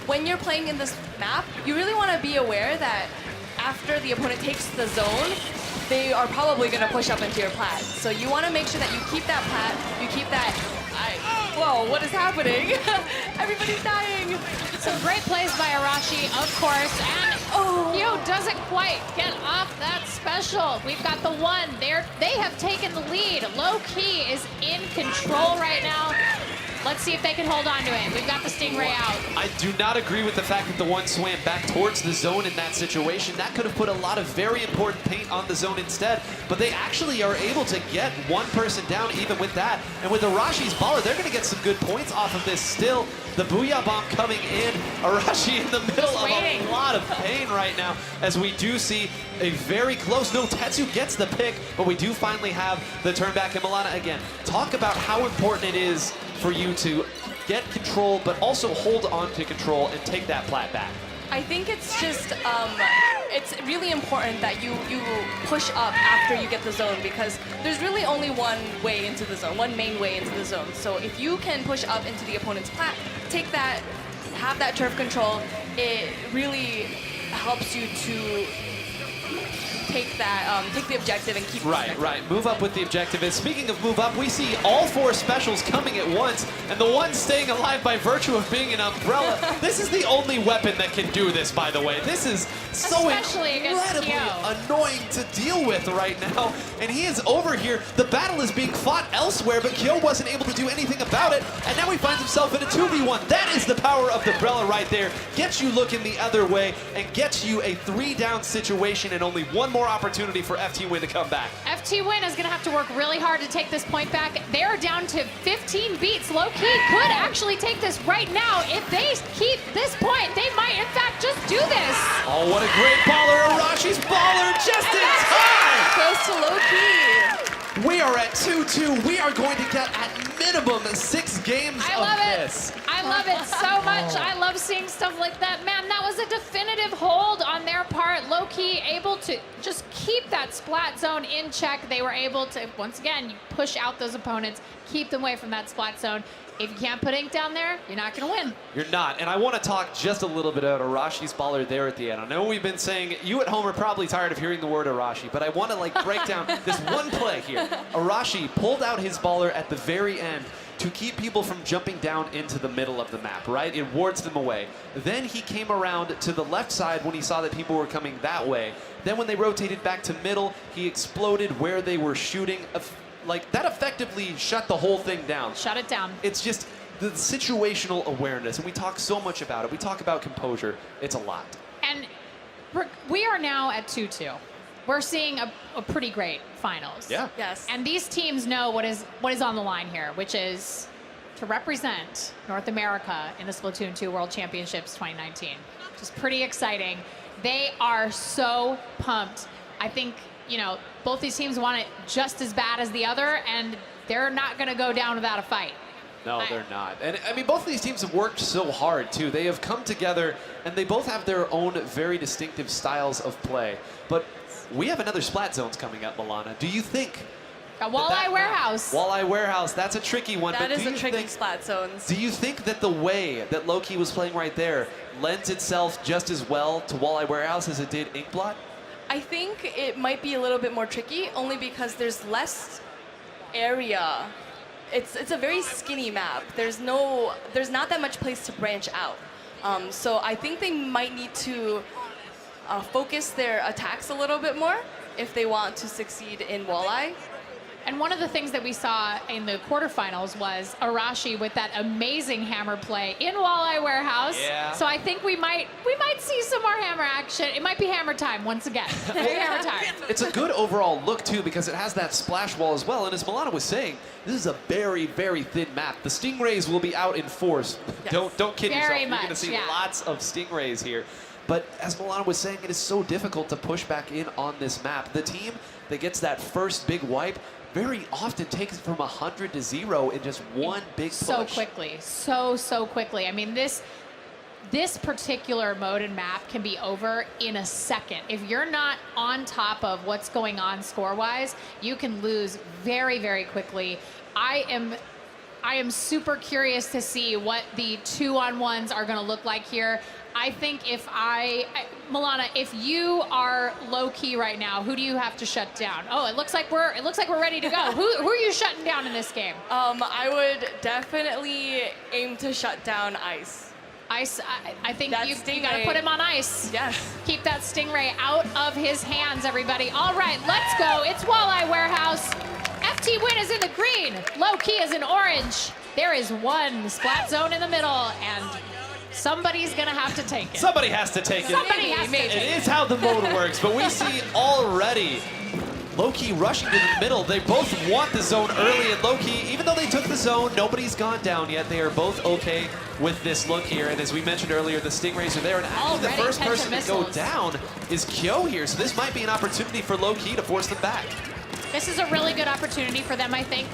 E: when you're playing in this map, you really want to be aware that after the opponent takes the zone, they are probably going to push up into your plat. So you want to make sure that you keep that plat, you keep that... Whoa, what is happening? Everybody's dying.
C: Some great plays by Arashi, of course, and Hugh doesn't quite get off that special. We've got the one there. They have taken the lead. Lowkey is in control right now. Let's see if they can hold on to it. We've got the Stingray out.
D: I do not agree with the fact that the one swam back towards the zone in that situation. That could have put a lot of very important paint on the zone instead, but they actually are able to get one person down even with that. And with Arashi's baller, they're going to get some good points off of this still. The Booyah Bomb coming in. Arashi in the middle of a lot of pain right now as we do see a very close. No, Tetsu gets the pick, but we do finally have the turn back. And Milana, again, talk about how important it is for you to get control, but also hold on to control and take that plat back.
E: I think it's just, it's really important that you push up after you get the zone because there's really only one way into the zone, one main way into the zone. So if you can push up into the opponent's plat, take that, have that turf control, it really helps you to take that, take the objective and keep the objective.
D: Right. Move up with the objective. And speaking of move up, we see all four specials coming at once, and the one staying alive by virtue of being an umbrella. This is the only weapon that can do this, by the way. This is so incredibly annoying to deal with right now. And he is over here. The battle is being fought elsewhere, but Kyo wasn't able to do anything about it. And now he finds himself in a 2v1. That is the power of the umbrella right there. Gets you looking the other way and gets you a 3-down situation and only one more opportunity for FTWIN to come back.
C: FTWIN is going to have to work really hard to take this point back. They're down to 15 beats. Lowkey could actually take this right now. If they keep this point, they might in fact just do this.
D: Oh, what a great baller. Arashi's baller just in time.
E: Close to Lowkey.
D: We are at 2-2. We are going to get at minimum 6 games of this.
C: I love it so much. I love seeing stuff like that. Man, that was a definitive hold on their part. Lowkey able to just keep that splat zone in check. They were able to, once again, you push out those opponents, keep them away from that splat zone. If you can't put ink down there, you're not going to win.
D: You're not. And I want to talk just a little bit about Arashi's baller there at the end. I know we've been saying, you at home are probably tired of hearing the word Arashi, but I want to break down this one play here. Arashi pulled out his baller at the very end to keep people from jumping down into the middle of the map, right? It wards them away. Then he came around to the left side when he saw that people were coming that way. Then when they rotated back to middle, he exploded where they were shooting. That effectively shut the whole thing down.
C: Shut it down.
D: It's just the situational awareness, and we talk so much about it. We talk about composure. It's a lot.
C: And we are now at 2-2. We're seeing a pretty great finals.
D: Yeah.
E: Yes.
C: And these teams know what is on the line here, which is to represent North America in the Splatoon 2 World Championships 2019. Which is pretty exciting. They are so pumped. I think, both these teams want it just as bad as the other, and they're not going to go down without a fight.
D: No, they're not. And I mean, both of these teams have worked so hard, too. They have come together, and they both have their own very distinctive styles of play. But we have another Splat Zones coming up, Milana. Do you think...
C: Walleye Warehouse.
D: Walleye Warehouse, that's a tricky one.
E: That is a tricky Splat Zones.
D: Do you think that the way that Lowkey was playing right there lends itself just as well to Walleye Warehouse as it did Inkblot?
E: I think it might be a little bit more tricky, only because there's less area it's a very skinny map. There's not that much place to branch out. So I think they might need to focus their attacks a little bit more if they want to succeed in Walleye.
C: And one of the things that we saw in the quarterfinals was Arashi with that amazing hammer play in Walleye Warehouse.
D: Yeah.
C: So I think we might see some more hammer action. It might be hammer time once again. Hammer time.
D: It's a good overall look, too, because it has that splash wall as well. And as Milana was saying, this is a very, very thin map. The Stingrays will be out in force.
E: Yes.
D: Don't kid
C: Very
D: yourself. You're going to
C: much,
D: see
C: yeah.
D: lots of Stingrays here. But as Milana was saying, it is so difficult to push back in on this map. The team that gets that first big wipe very often takes it from 100 to 0 in just one big push.
C: So quickly. So quickly. I mean, this particular mode and map can be over in a second. If you're not on top of what's going on score-wise, you can lose very, very quickly. I am super curious to see what the 2-on-1s are going to look like here. I think Milana, if you are low key right now, who do you have to shut down? Oh, it looks like we're ready to go. Who are you shutting down in this game?
E: I would definitely aim to shut down Ice.
C: Ice, I think
E: That
C: you
E: Stingray.
C: got to put him on ice.
E: Yes.
C: Keep that Stingray out of his hands, everybody. All right, let's go. It's Walleye Warehouse. FTWIN is in the green. Lowkey is in orange. There is one splat zone in the middle, and somebody's going to have to take it.
D: Somebody has to take it.
C: Somebody has to take
D: It
C: it.
D: is how the mode works, but we see already Lowkey rushing to the middle. They both want the zone early, and Lowkey, even though they took the zone, nobody's gone down yet. They are both okay with this look here, and as we mentioned earlier, the Stingrays are there, and actually the
C: Already
D: first
C: 10
D: person to go
C: missiles.
D: down is Kyo here, so this might be an opportunity for Lowkey to force them back.
C: This is a really good opportunity for them, I think.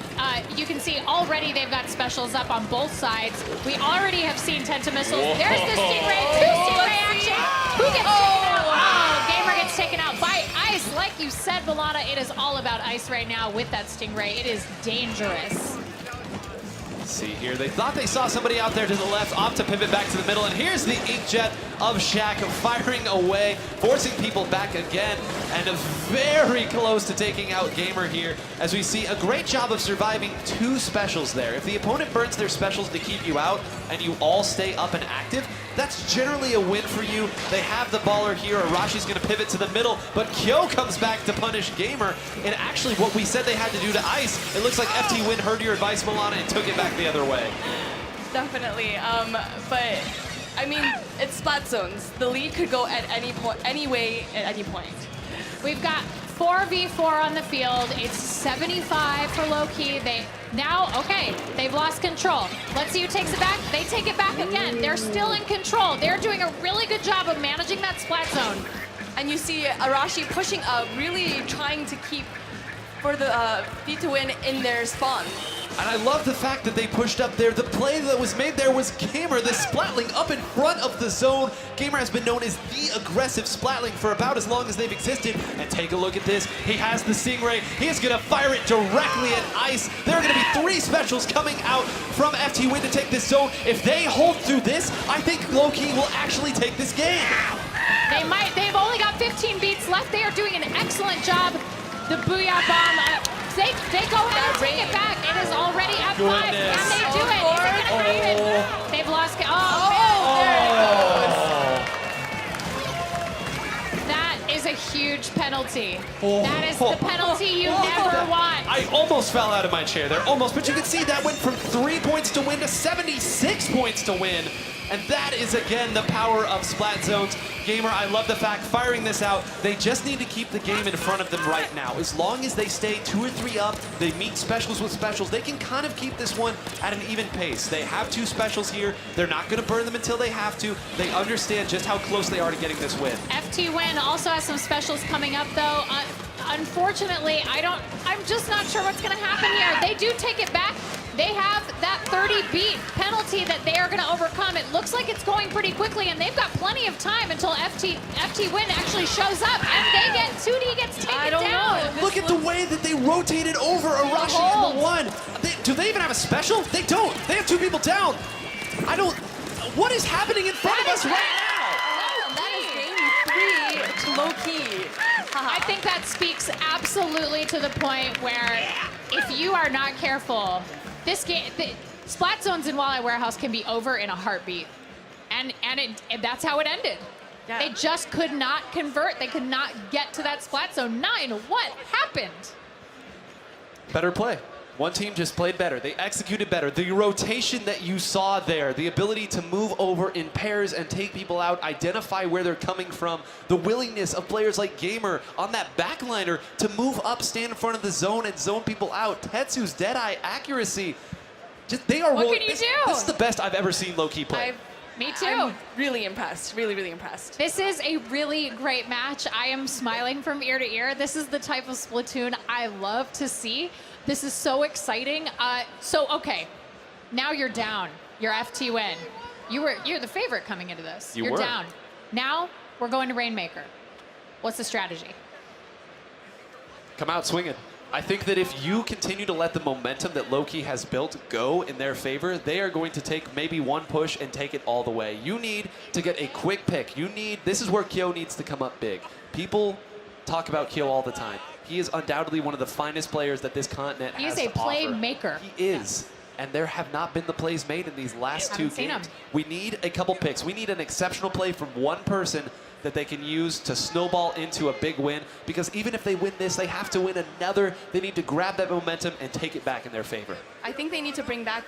C: You can see already they've got specials up on both sides. We already have seen Tenta missiles.
D: Whoa.
C: There's the Stingray, two Stingray action. Who gets taken out? Oh, Gamer gets taken out by Ice. Like you said, Milana, it is all about Ice right now with that Stingray. It is dangerous.
D: See here, they thought they saw somebody out there to the left, opt to pivot back to the middle, and here's the inkjet of Shaq firing away, forcing people back again, and very close to taking out Gamer here, as we see a great job of surviving two specials there. If the opponent burns their specials to keep you out, and you all stay up and active, that's generally a win for you. They have the baller here. Arashi's going to pivot to the middle, but Kyo comes back to punish Gamer. And actually, what we said they had to do to Ice, it looks like FTWIN heard your advice, Milana, and took it back the other way.
E: Definitely. But I mean, it's splat zones. The lead could go at any point, any way, at any point.
C: We've got 4v4 on the field. It's 75 for Lowkey. They've lost control. Let's see who takes it back. They take it back again. They're still in control. They're doing a really good job of managing that splat zone.
E: And you see Arashi pushing up, really trying to keep for the FTWIN in their spawn.
D: And I love the fact that they pushed up there. The play that was made there was Gamer, the Splatling up in front of the zone. Gamer has been known as the aggressive Splatling for about as long as they've existed. And take a look at this. He has the Stingray. He is going to fire it directly at Ice. There are going to be 3 specials coming out from FTWIN to take this zone. If they hold through this, I think Lowkey will actually take this game.
C: They might. They've only got 15 beats left. They are doing an excellent job. The Booyah Bomb. They go ahead and take it back. It is already at 5.
D: Goodness.
C: Can they do it? Is it going to happen? They've lost. That is a huge penalty. That is the penalty you never want.
D: I almost fell out of my chair there, almost. But you can see that went from 3 points to win to 76 points to win. And that is, again, the power of Splat Zones. Gamer, I love the fact, firing this out, they just need to keep the game in front of them right now. As long as they stay 2 or 3 up, they meet specials with specials, they can kind of keep this one at an even pace. They have 2 specials here. They're not going to burn them until they have to. They understand just how close they are to getting this win.
C: FTWIN also has some specials coming up, though. Unfortunately, I'm just not sure what's going to happen here. They do take it back. They have that 30-beat penalty that they are going to overcome. It looks like it's going pretty quickly, and they've got plenty of time until FTWIN actually shows up, and they get 2D gets taken down.
D: Look at the way that they rotated over Arashi in the 1. Do they even have a special? They don't. They have 2 people down. What is happening in front of us right now?
E: That is game 3 to Lowkey.
C: I think that speaks absolutely to the point where if you are not careful, this game, Splat Zones in Walleye Warehouse can be over in a heartbeat. And that's how it ended.
E: Yeah.
C: They just could not convert. They could not get to that Splat Zone 9. What happened?
D: Better play. One team just played better. They executed better. The rotation that you saw there, the ability to move over in pairs and take people out, identify where they're coming from, the willingness of players like Gamer on that backliner to move up, stand in front of the zone, and zone people out. Tetsu's Deadeye accuracy. They are
C: What
D: rolling.
C: can you do?
D: This is the best I've ever seen Lowkey play.
C: Me too.
E: I'm really impressed. Really, really impressed.
C: This is a really great match. I am smiling from ear to ear. This is the type of Splatoon I love to see. This is so exciting. Okay, now you're down. You're FTWIN. You're the favorite coming into this. You're down. Now we're going to Rainmaker. What's the strategy?
D: Come out swinging. I think that if you continue to let the momentum that Lowkey has built go in their favor, they are going to take maybe one push and take it all the way. You need to get a quick pick. This is where Kyo needs to come up big. People talk about Kyo all the time. He is undoubtedly one of the finest players that this continent has to offer.
C: He is a playmaker.
D: He is. And there have not been the plays made in these last two games. We need a couple picks. We need an exceptional play from one person that they can use to snowball into a big win, because even if they win this, they have to win another. They need to grab that momentum and take it back in their favor.
E: I think they need to bring back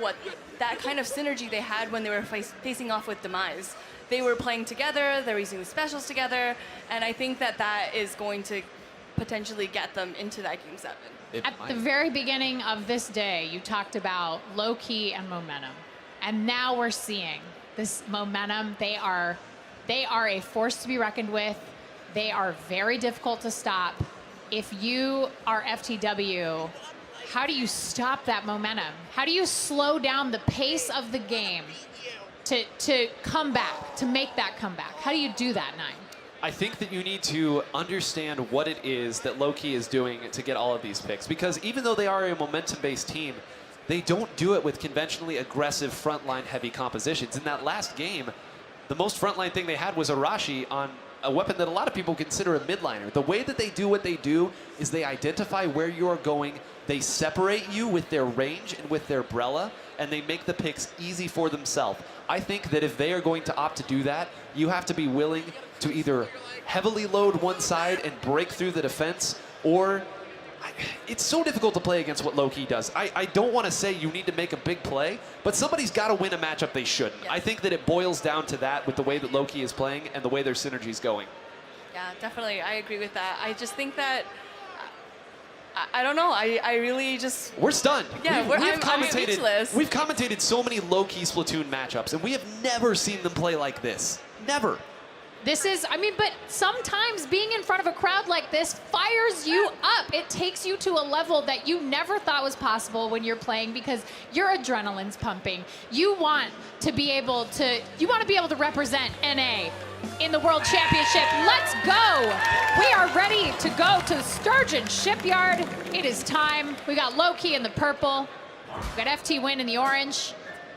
E: that kind of synergy they had when they were facing off with Demise. They were playing together, they were using the specials together, and I think that is going to potentially get them into that Game 7.
C: At the very beginning of this day, you talked about Lowkey and momentum. And now we're seeing this momentum. They are a force to be reckoned with. They are very difficult to stop. If you are FTW, how do you stop that momentum? How do you slow down the pace of the game to come back, to make that comeback? How do you do that, Nine?
D: I think that you need to understand what it is that Lowkey is doing to get all of these picks, because even though they are a momentum-based team, they don't do it with conventionally aggressive frontline heavy compositions. In that last game, the most frontline thing they had was Arashi on a weapon that a lot of people consider a midliner. The way that they do what they do is they identify where you are going, they separate you with their range and with their Brella, and they make the picks easy for themselves. I think that if they are going to opt to do that, you have to be willing to either heavily load one side and break through the defense, or it's so difficult to play against what Lowkey does. I don't want to say you need to make a big play, but somebody's got to win a matchup they shouldn't.
E: Yes.
D: I think that it boils down to that with the way that Lowkey is playing and the way their synergy is going.
E: Yeah, definitely. I agree with that. I just think that, I don't know. I really just...
D: We're stunned.
E: Yeah, I'm speechless.
D: We've commentated so many Lowkey Splatoon matchups, and we have never seen them play like this. Never.
C: But sometimes being in front of a crowd like this fires you up. It takes you to a level that you never thought was possible when you're playing, because your adrenaline's pumping. You want to be able to represent NA in the World Championship. Let's go. We are ready to go to the Sturgeon Shipyard. It is time. We got Lowkey in the purple. We got FTWIN in the orange.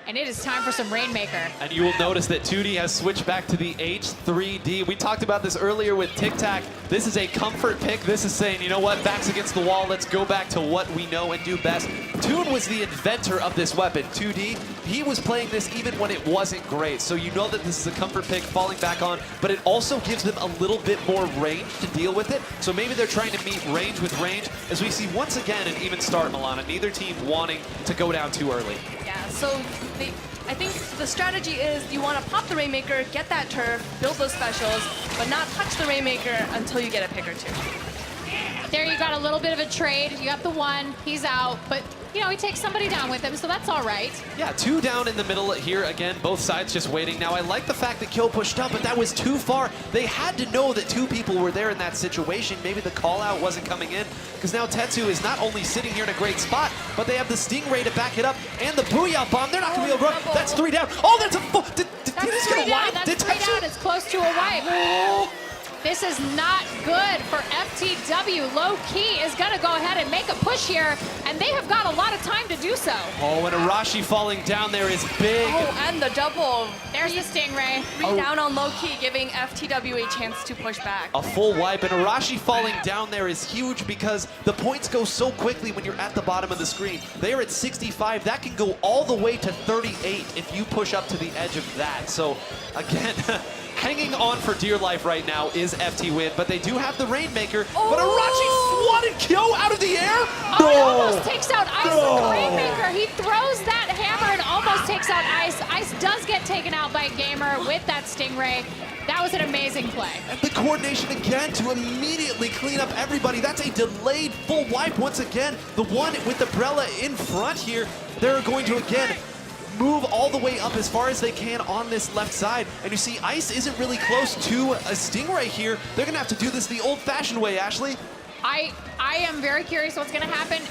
C: And it is time for some Rainmaker.
D: And you will notice that 2D has switched back to the H3D. We talked about this earlier with Tic Tac. This is a comfort pick. This is saying, you know what, backs against the wall. Let's go back to what we know and do best. Toon was the inventor of this weapon. 2D, he was playing this even when it wasn't great. So you know that this is a comfort pick falling back on, but it also gives them a little bit more range to deal with it. So maybe they're trying to meet range with range, as we see once again an even start, Milana. Neither team wanting to go down too early.
E: Yeah, so I think the strategy is you want to pop the Rainmaker, get that turf, build those specials, but not touch the Rainmaker until you get a pick or two.
C: There you got a little bit of a trade. You got the one, he's out, but he takes somebody down with him, so that's all right.
D: Yeah, two down in the middle here. Again, both sides just waiting. Now, I like the fact that Kyo pushed up, but that was too far. They had to know that two people were there in that situation. Maybe the call-out wasn't coming in, because now Tetsu is not only sitting here in a great spot, but they have the Stingray to back it up, and the Booyah Bomb. They're not going to be able to run. That's three down. Oh, that's a...
C: That's three down. That's three down. It's close to a wipe. This is not good for FTW. Lowkey is going to go ahead and make a push here, and they have got a lot of time to do so.
D: Oh, and Arashi falling down there is big.
E: Oh, and the double.
C: There's the Stingray.
E: Down on Lowkey, giving FTW a chance to push back.
D: A full wipe, and Arashi falling down there is huge because the points go so quickly when you're at the bottom of the screen. They are at 65. That can go all the way to 38 if you push up to the edge of that. So, again, hanging on for dear life right now is FTWIN, but they do have the Rainmaker.
E: Oh.
D: But Arashi swatted Kyo out of the air.
C: Oh, he almost takes out Ice with the Rainmaker. He throws that hammer and almost takes out Ice. Ice does get taken out by Gamer with that Stingray. That was an amazing play.
D: And the coordination again to immediately clean up everybody. That's a delayed full wipe once again. The one with the Brella in front here, they're going to again move all the way up as far as they can on this left side. And you see Ice isn't really close to a Stingray here. They're gonna have to do this the old-fashioned way, Ashley.
C: I am very curious what's going to happen.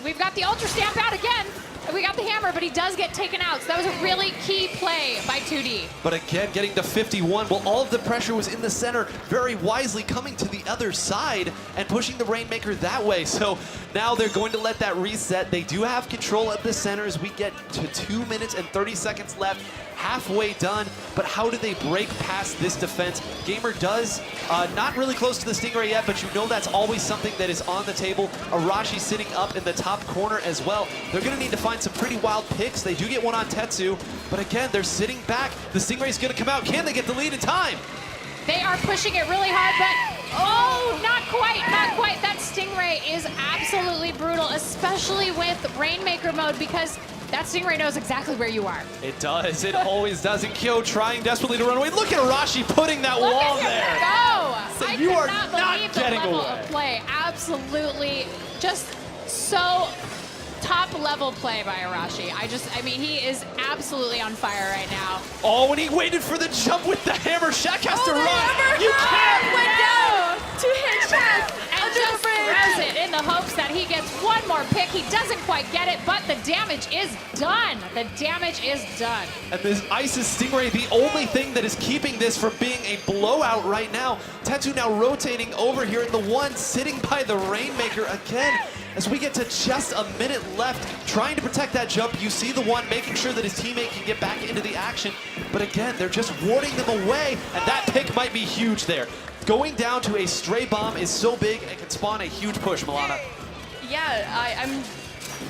C: We've got the Ultra Stamp out again. We got the hammer, but he does get taken out. So that was a really key play by 2D.
D: But again, getting to 51. Well, all of the pressure was in the center, very wisely coming to the other side and pushing the Rainmaker that way. So now they're going to let that reset. They do have control at the center as we get to 2 minutes and 30 seconds left. Halfway done, but how do they break past this defense? Gamer does, not really close to the Stingray yet, but you know that's always something that is on the table. Arashi sitting up in the top corner as well. They're gonna need to find some pretty wild picks. They do get one on Tetsu, but again, they're sitting back. The Stingray's gonna come out. Can they get the lead in time?
C: They are pushing it really hard, but oh, not quite, not quite. That Stingray is absolutely brutal, especially with Rainmaker mode, because that Stingray knows exactly where you are.
D: It does. It always does. And Kyo trying desperately to run away. Look at Arashi putting that wall there.
C: Go!
D: So
C: I
D: you
C: could
D: are
C: not
D: not
C: believe the
D: getting
C: level
D: away.
C: of play. Absolutely, just so top level play by Arashi. I mean, he is absolutely on fire right now.
D: Oh, when he waited for the jump with the hammer, Shaq has to
E: the
D: run.
E: hammer
D: You can't.
E: went down to hit Shaq.
C: And just throws it in the hopes that he gets one more pick. He doesn't quite get it, but the damage is done. The damage is done.
D: And this Ice's Stingray, the only thing that is keeping this from being a blowout right now. Tetsu now rotating over here in the one, sitting by the Rainmaker again. As we get to just a minute left, trying to protect that jump, you see the one making sure that his teammate can get back into the action. But again, they're just warding them away, and that pick might be huge there. Going down to a stray bomb is so big, it can spawn a huge push, Milana.
E: Yeah,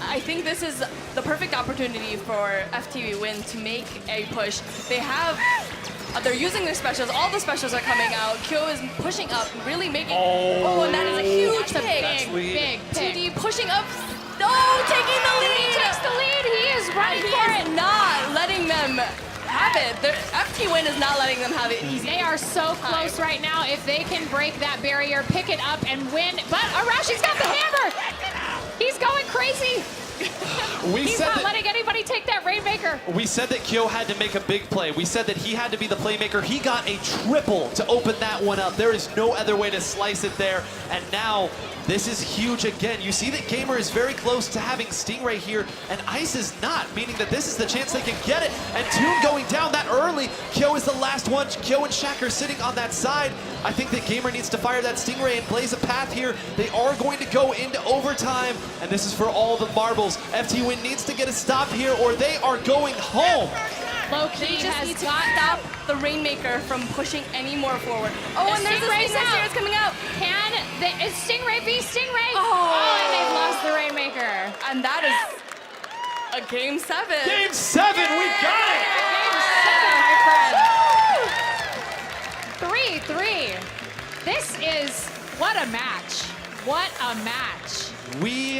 E: I think this is the perfect opportunity for FTWIN to make a push. They have, they're using their specials. All the specials are coming out. Kyo is pushing up, really making. Oh, and that is a huge
C: That's a
E: pick.
C: big pick.
E: 2D pushing up. No, taking the lead.
C: He takes the lead. He is running
E: He
C: for
E: is
C: it.
E: not letting them have it. FTWIN is not letting them have it easy.
C: They are so close right now. If they can break that barrier, pick it up, and win. But Arashi's got the hammer. He's going crazy. He's not letting anybody take that Rainmaker.
D: We said that Kyo had to make a big play. We said that he had to be the playmaker. He got a triple to open that one up. There is no other way to slice it there. And now this is huge again. You see that Gamer is very close to having Stingray here, and Ice is not, meaning that this is the chance they can get it. And Toon going down that early. Kyo is the last one. Kyo and Shaq are sitting on that side. I think that Gamer needs to fire that Stingray and blaze a path here. They are going to go into overtime, and this is for all the marbles. FTWIN needs to get a stop here, or they are going home.
C: Lowkey
E: They just
C: has
E: need to
C: got
E: stop the Rainmaker from pushing any more forward. Oh,
C: The
E: and there's a
C: Stingray's
E: Stingray
C: out.
E: series coming out.
C: Is Stingray v Stingray?
E: Oh.
C: And they've lost the Rainmaker.
E: And that is a game 7.
D: Game 7, we got it!
C: Game 7, my friend. 3-3. This is, what a match. What a match.
D: We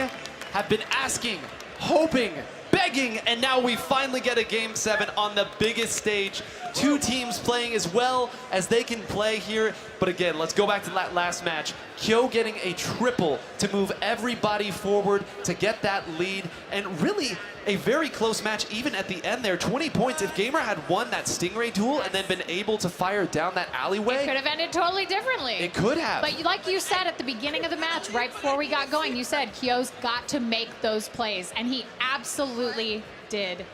D: have been asking, hoping, begging, and now we finally get a Game 7 on the biggest stage. Two teams playing as well as they can play here. But again, let's go back to that last match. Kyo getting a triple to move everybody forward to get that lead. And really a very close match even at the end there. 20 points. If Gamer had won that Stingray duel and then been able to fire down that alleyway,
C: Could have ended totally differently.
D: it could have.
C: But like you said at the beginning of the match, right before we got going, you said Kyo's got to make those plays, and he absolutely did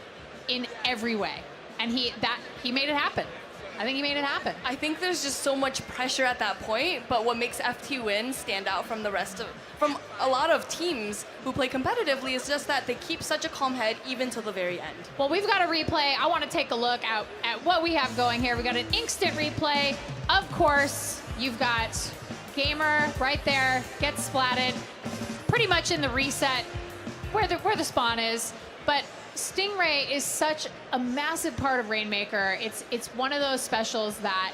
C: in every way. And he made it happen. I think he made it happen.
E: I think there's just so much pressure at that point, but what makes FTWIN stand out from from a lot of teams who play competitively is just that they keep such a calm head even till the very end.
C: Well, we've got a replay. I want to take a look at what we have going here. We've got an instant replay. Of course, you've got Gamer right there, gets splatted, pretty much in the reset where the spawn is. But Stingray is such a massive part of Rainmaker. It's one of those specials that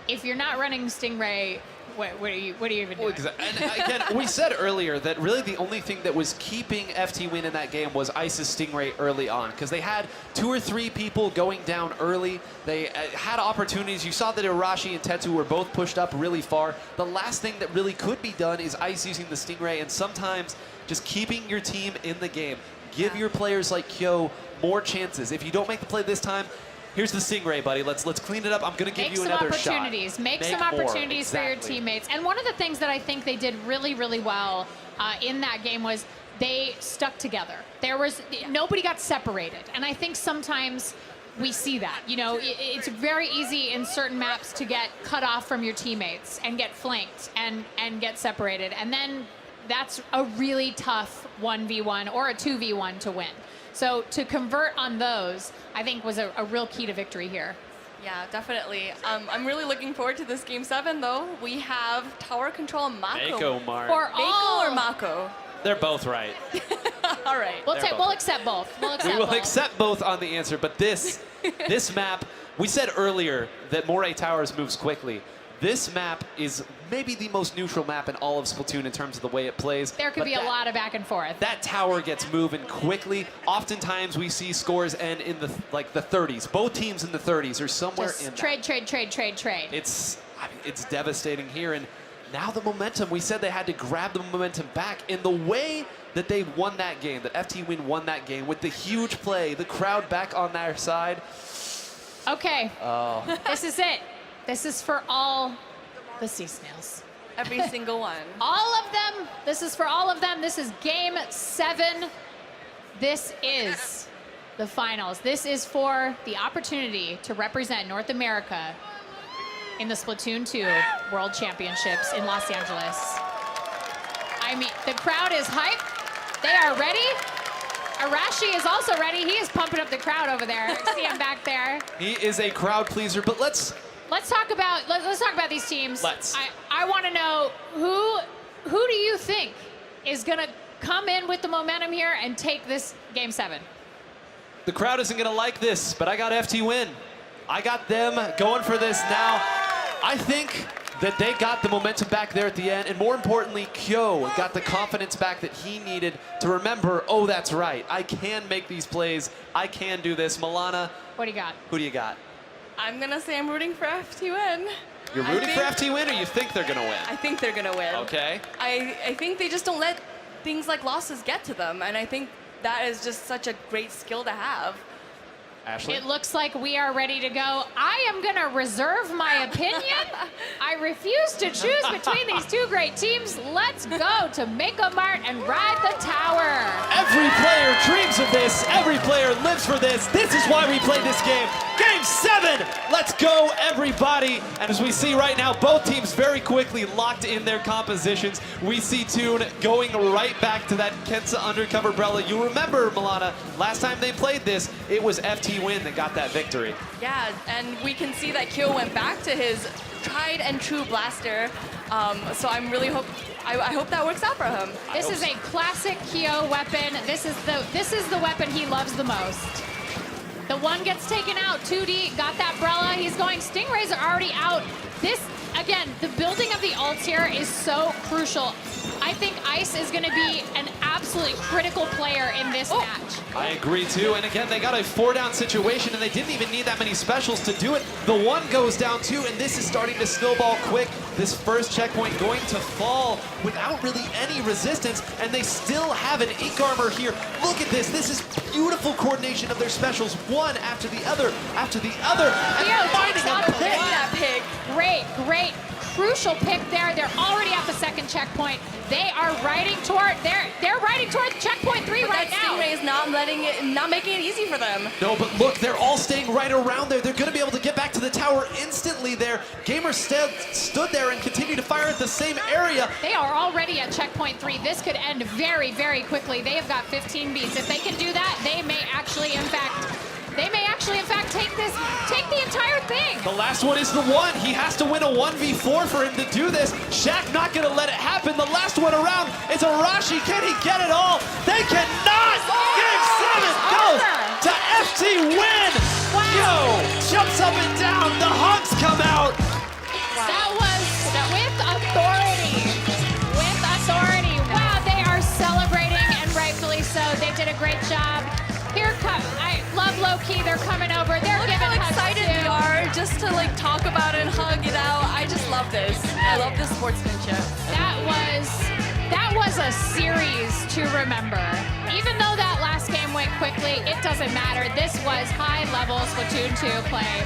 C: if you're not running Stingray, what are you even doing?
D: And again, we said earlier that really the only thing that was keeping FTWIN in that game was Ice's Stingray early on, because they had 2 or 3 people going down early. They had opportunities. You saw that Irashi and Tetsu were both pushed up really far. The last thing that really could be done is Ice using the Stingray, and sometimes just keeping your team in the game. Give your players like Kyo more chances. If you don't make the play this time, here's the Stingray, buddy. Let's clean it up. I'm going to give you another shot.
C: Make some opportunities for your teammates. And one of the things that I think they did really, really well in that game was they stuck together. Nobody got separated. And I think sometimes we see that. You know, it's very easy in certain maps to get cut off from your teammates and get flanked and get separated. And then that's a really tough 1v1 or a 2v1 to win. So to convert on those, I think was a real key to victory here.
E: Yeah, definitely. I'm really looking forward to this Game 7, though. We have Tower Control Mako.
C: Mako
E: or Mako?
D: They're both right.
E: All right.
C: We'll accept both.
D: We will accept both on the answer, but this map, we said earlier that Moray Towers moves quickly. This map is maybe the most neutral map in all of Splatoon in terms of the way it plays.
C: There could be a lot of back and forth.
D: That tower gets moving quickly. Oftentimes we see scores end in the 30s. Both teams in the 30s or somewhere in that.
C: Trade.
D: It's devastating here, and now the momentum. We said they had to grab the momentum back in the way that they won that game. That FTWIN won that game with the huge play, the crowd back on their side.
C: Okay. Oh. This is it. This is for all the sea snails.
E: Every single one.
C: All of them. This is for all of them. This is Game 7. This is the finals. This is for the opportunity to represent North America in the Splatoon 2 World Championships in Los Angeles. I mean, the crowd is hyped. They are ready. Arashi is also ready. He is pumping up the crowd over there. See him back there.
D: He is a crowd pleaser, but let's
C: talk about these teams. I want to know who do you think is going to come in with the momentum here and take this Game 7?
D: The crowd isn't going to like this, but I got FTWIN. I got them going for this now. I think that they got the momentum back there at the end, and more importantly, Kyo got the confidence back that he needed to remember, oh, that's right, I can make these plays, I can do this. Milana,
C: what do you got?
D: Who do you got?
E: I'm going to say I'm rooting for FTWIN.
D: You're rooting for FTWIN, or you think they're going to win?
E: I think they're going to win.
D: Okay.
E: I think they just don't let things like losses get to them, and I think that is just such a great skill to have.
D: Ashley?
C: It looks like we are ready to go. I am going to reserve my opinion. I refuse to choose between these two great teams. Let's go to Mako Mart and ride the tower.
D: Every player dreams of this. Every player lives for this. This is why we play this game. Game 7. Let's go, everybody. And as we see right now, both teams very quickly locked in their compositions. We see Toon going right back to that Kensa undercover umbrella. You remember, Milana, last time they played this, it was FTWIN that got that victory.
E: Yeah, and we can see that Kyo went back to his tried and true blaster. So I'm really I hope that works out for him.
C: This is a classic Kyo weapon. This is the weapon he loves the most. The one gets taken out. 2D got that Brella. He's going. Stingrays are already out. This, again, the building of the ults here is so crucial. I think Ice is going to be an absolutely critical player in this match.
D: I agree, too. And again, they got a 4-down situation, and they didn't even need that many specials to do it. The one goes down, too, and this is starting to snowball quick. This first checkpoint going to fall without really any resistance, and they still have an ink armor here. Look at this. This is beautiful coordination of their specials, one after the other, and finding a pig.
C: Great crucial pick there. They're already at the second checkpoint. They are riding toward, they're riding toward checkpoint 3
E: But
C: right
E: that
C: now.
E: Stingray is not making it easy for them.
D: No, but look, they're all staying right around there. They're going to be able to get back to the tower instantly there. Gamers stood there and continued to fire at the same area.
C: They are already at checkpoint 3. This could end very, very quickly. They have got 15 beats. If they can do that, they may actually, in fact, take the entire thing.
D: The last one is the one. He has to win a 1v4 for him to do this. Shaq not going to let it happen. The last one around is Arashi. Can he get it all? They cannot. Game 7 goes to FTWIN.
C: Wow.
D: Yo, jumps up and down. The hugs come out.
C: That was with authority. With authority. Wow, they are celebrating, and rightfully so. They did a great job. I love Lowkey. They're coming over. They're
E: Look
C: giving
E: how
C: hugs
E: excited
C: too.
E: we are just to like talk about it and hug it out. I just love this. I love this sportsmanship.
C: That was a series to remember. Even though that last game went quickly, it doesn't matter. This was high-level Splatoon 2 play.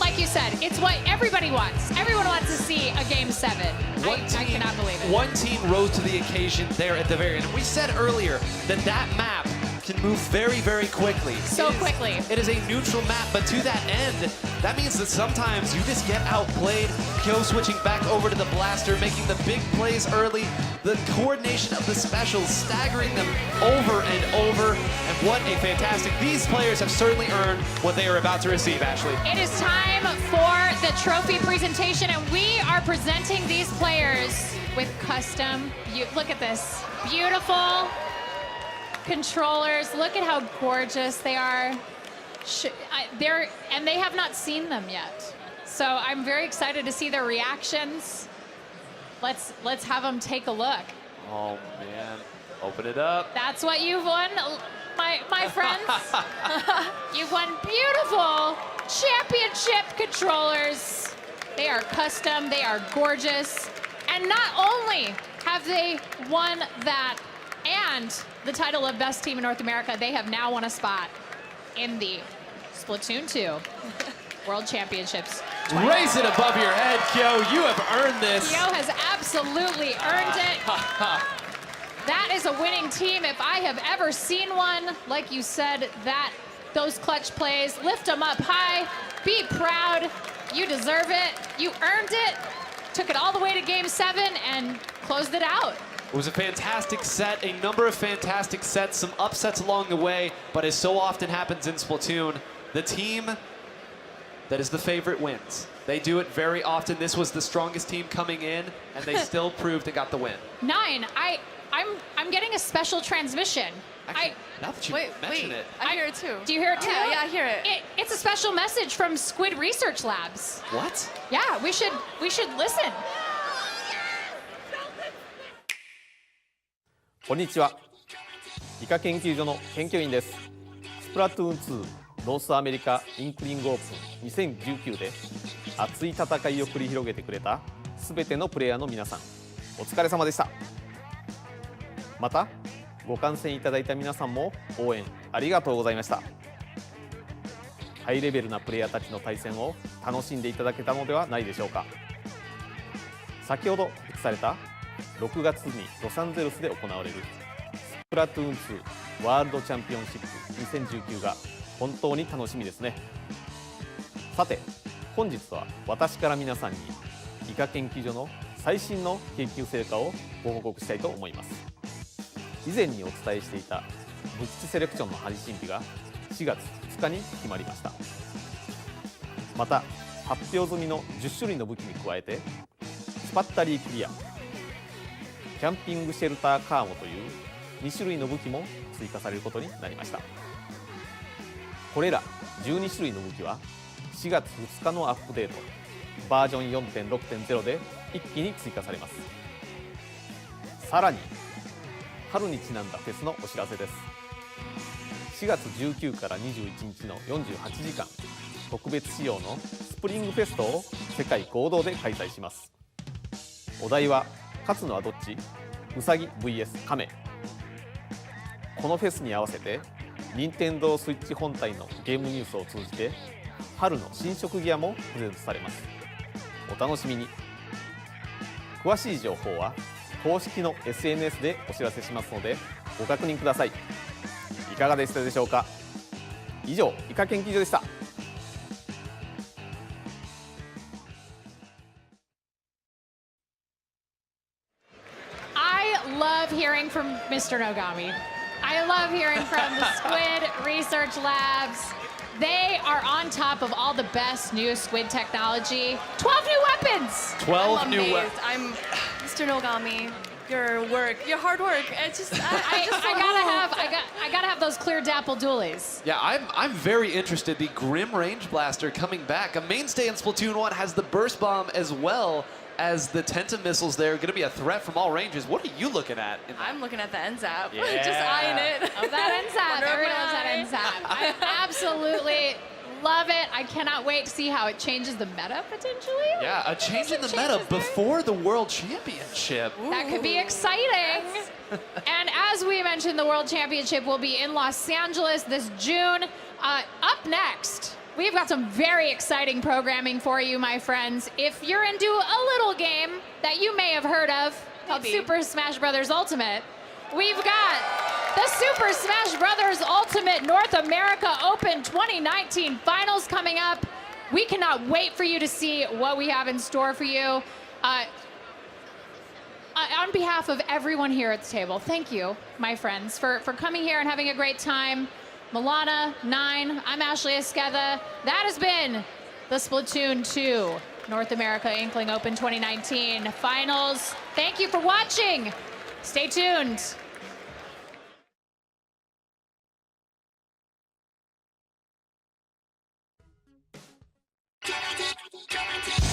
C: Like you said, it's what everybody wants. Everyone wants to see a Game 7. I cannot believe it.
D: One team rose to the occasion there at the very end. We said earlier that map can move very, very quickly.
C: So quickly.
D: It is a neutral map, but to that end, that means that sometimes you just get outplayed. Kyo switching back over to the blaster, making the big plays early. The coordination of the specials, staggering them over and over. And what a fantastic, these players have certainly earned what they are about to receive, Ashley.
C: It is time for the trophy presentation, and we are presenting these players with custom, look at this, beautiful controllers. Look at how gorgeous they are. And they have not seen them yet. So I'm very excited to see their reactions. Let's have them take a look.
D: Oh man, open it up.
C: That's what you've won, my friends. You've won beautiful championship controllers. They are custom, they are gorgeous. And not only have they won that and the title of best team in North America, they have now won a spot in the Splatoon 2 World Championships.
D: Raise it above your head, Kyo. You have earned this.
C: Kyo has absolutely earned it. That is a winning team if I have ever seen one. Like you said, those clutch plays, lift them up high, be proud. You deserve it. You earned it. Took it all the way to Game 7 and closed it out.
D: It was a fantastic set, a number of fantastic sets, some upsets along the way, but as so often happens in Splatoon, the team that is the favorite wins. They do it very often. This was the strongest team coming in, and they still proved and got the win.
C: 9, I'm getting a special transmission.
D: Actually, now that you mention it.
E: I hear it too.
C: Do you hear it too?
E: Yeah, I hear it.
C: It's a special message from Squid Research Labs.
D: What?
C: Yeah, we should listen.
F: こんにちは。理科研究所の研究員です。スプラトゥーン2ノースアメリカインクリングオープン2019で熱い戦いを繰り広げてくれたすべてのプレイヤーの皆さん、お疲れ様でした。また、ご観戦いただいた皆さんも応援ありがとうございました。ハイレベルなプレイヤーたちの対戦を楽しんでいただけたのではないでしょうか。先ほど告知された6月にロサンゼルスで行われるスプラトゥーン2ワールドチャンピオンシップ2019が本当に楽しみですね。さて、本日は私から皆さんに理科研究所の最新の研究成果をご報告したいと思います。以前にお伝えしていた物質セレクションの配信日が4月2日に決まりました。また発表済みの10種類の武器に加えてスパッタリークリア、キャンピングシェルターカーモという2種類の武器も追加されることになりました。これら12種類の武器は4月2日のアップデートバージョン 4.6.0 で一気に追加されます。さらに春にちなんだフェスのお知らせです。4月19から21日の48時間特別仕様のスプリングフェストを世界合同で開催します。お題は勝つのはどっち？ウサギ vs カメ。このフェスに合わせて任天堂スイッチ本体のゲームニュースを通じて春の新色ギアもプレゼントされます。お楽しみに。詳しい情報は公式の SNS でお知らせしますのでご確認ください。いかがでしたでしょうか。以上、イカ研究所でした。
C: I love hearing from Mr. Nogami. I love hearing from the Squid Research Labs. They are on top of all the best new Squid technology. 12 new weapons!
D: 12
E: I'm
D: new
E: amazed.
D: weapons.
E: I'm Mr. Nogami. Your work, your hard work. It's just
C: I gotta have those clear dapple dualies.
D: Yeah, I'm very interested. The Grim Range Blaster coming back. A mainstay in Splatoon 1 has the Burst Bomb as well as the Tenta missiles there. Going to be a threat from all ranges. What are you looking at?
E: I'm looking at the NZAP.
D: Yeah.
E: Just eyeing it.
C: Of that NZAP.
E: Wonder
C: Everyone
E: why.
C: loves that NZAP. I absolutely love it. I cannot wait to see how it changes the meta potentially.
D: Yeah, a change in the
C: Some
D: meta
C: changes there.
D: before the World Championship.
C: That could be exciting. And as we mentioned, the World Championship will be in Los Angeles this June. Up next, we've got some very exciting programming for you, my friends. If you're into a little game that you may have heard of called
E: Maybe.
C: Super Smash Bros. Ultimate, we've got the Super Smash Bros. Ultimate North America Open 2019 Finals coming up. We cannot wait for you to see what we have in store for you. On behalf of everyone here at the table, thank you, my friends, for coming here and having a great time. Milana, 9, I'm Ashley Esqueda. That has been the Splatoon 2 North America Inkling Open 2019 Finals. Thank you for watching. Stay tuned.
G: Guaranteed.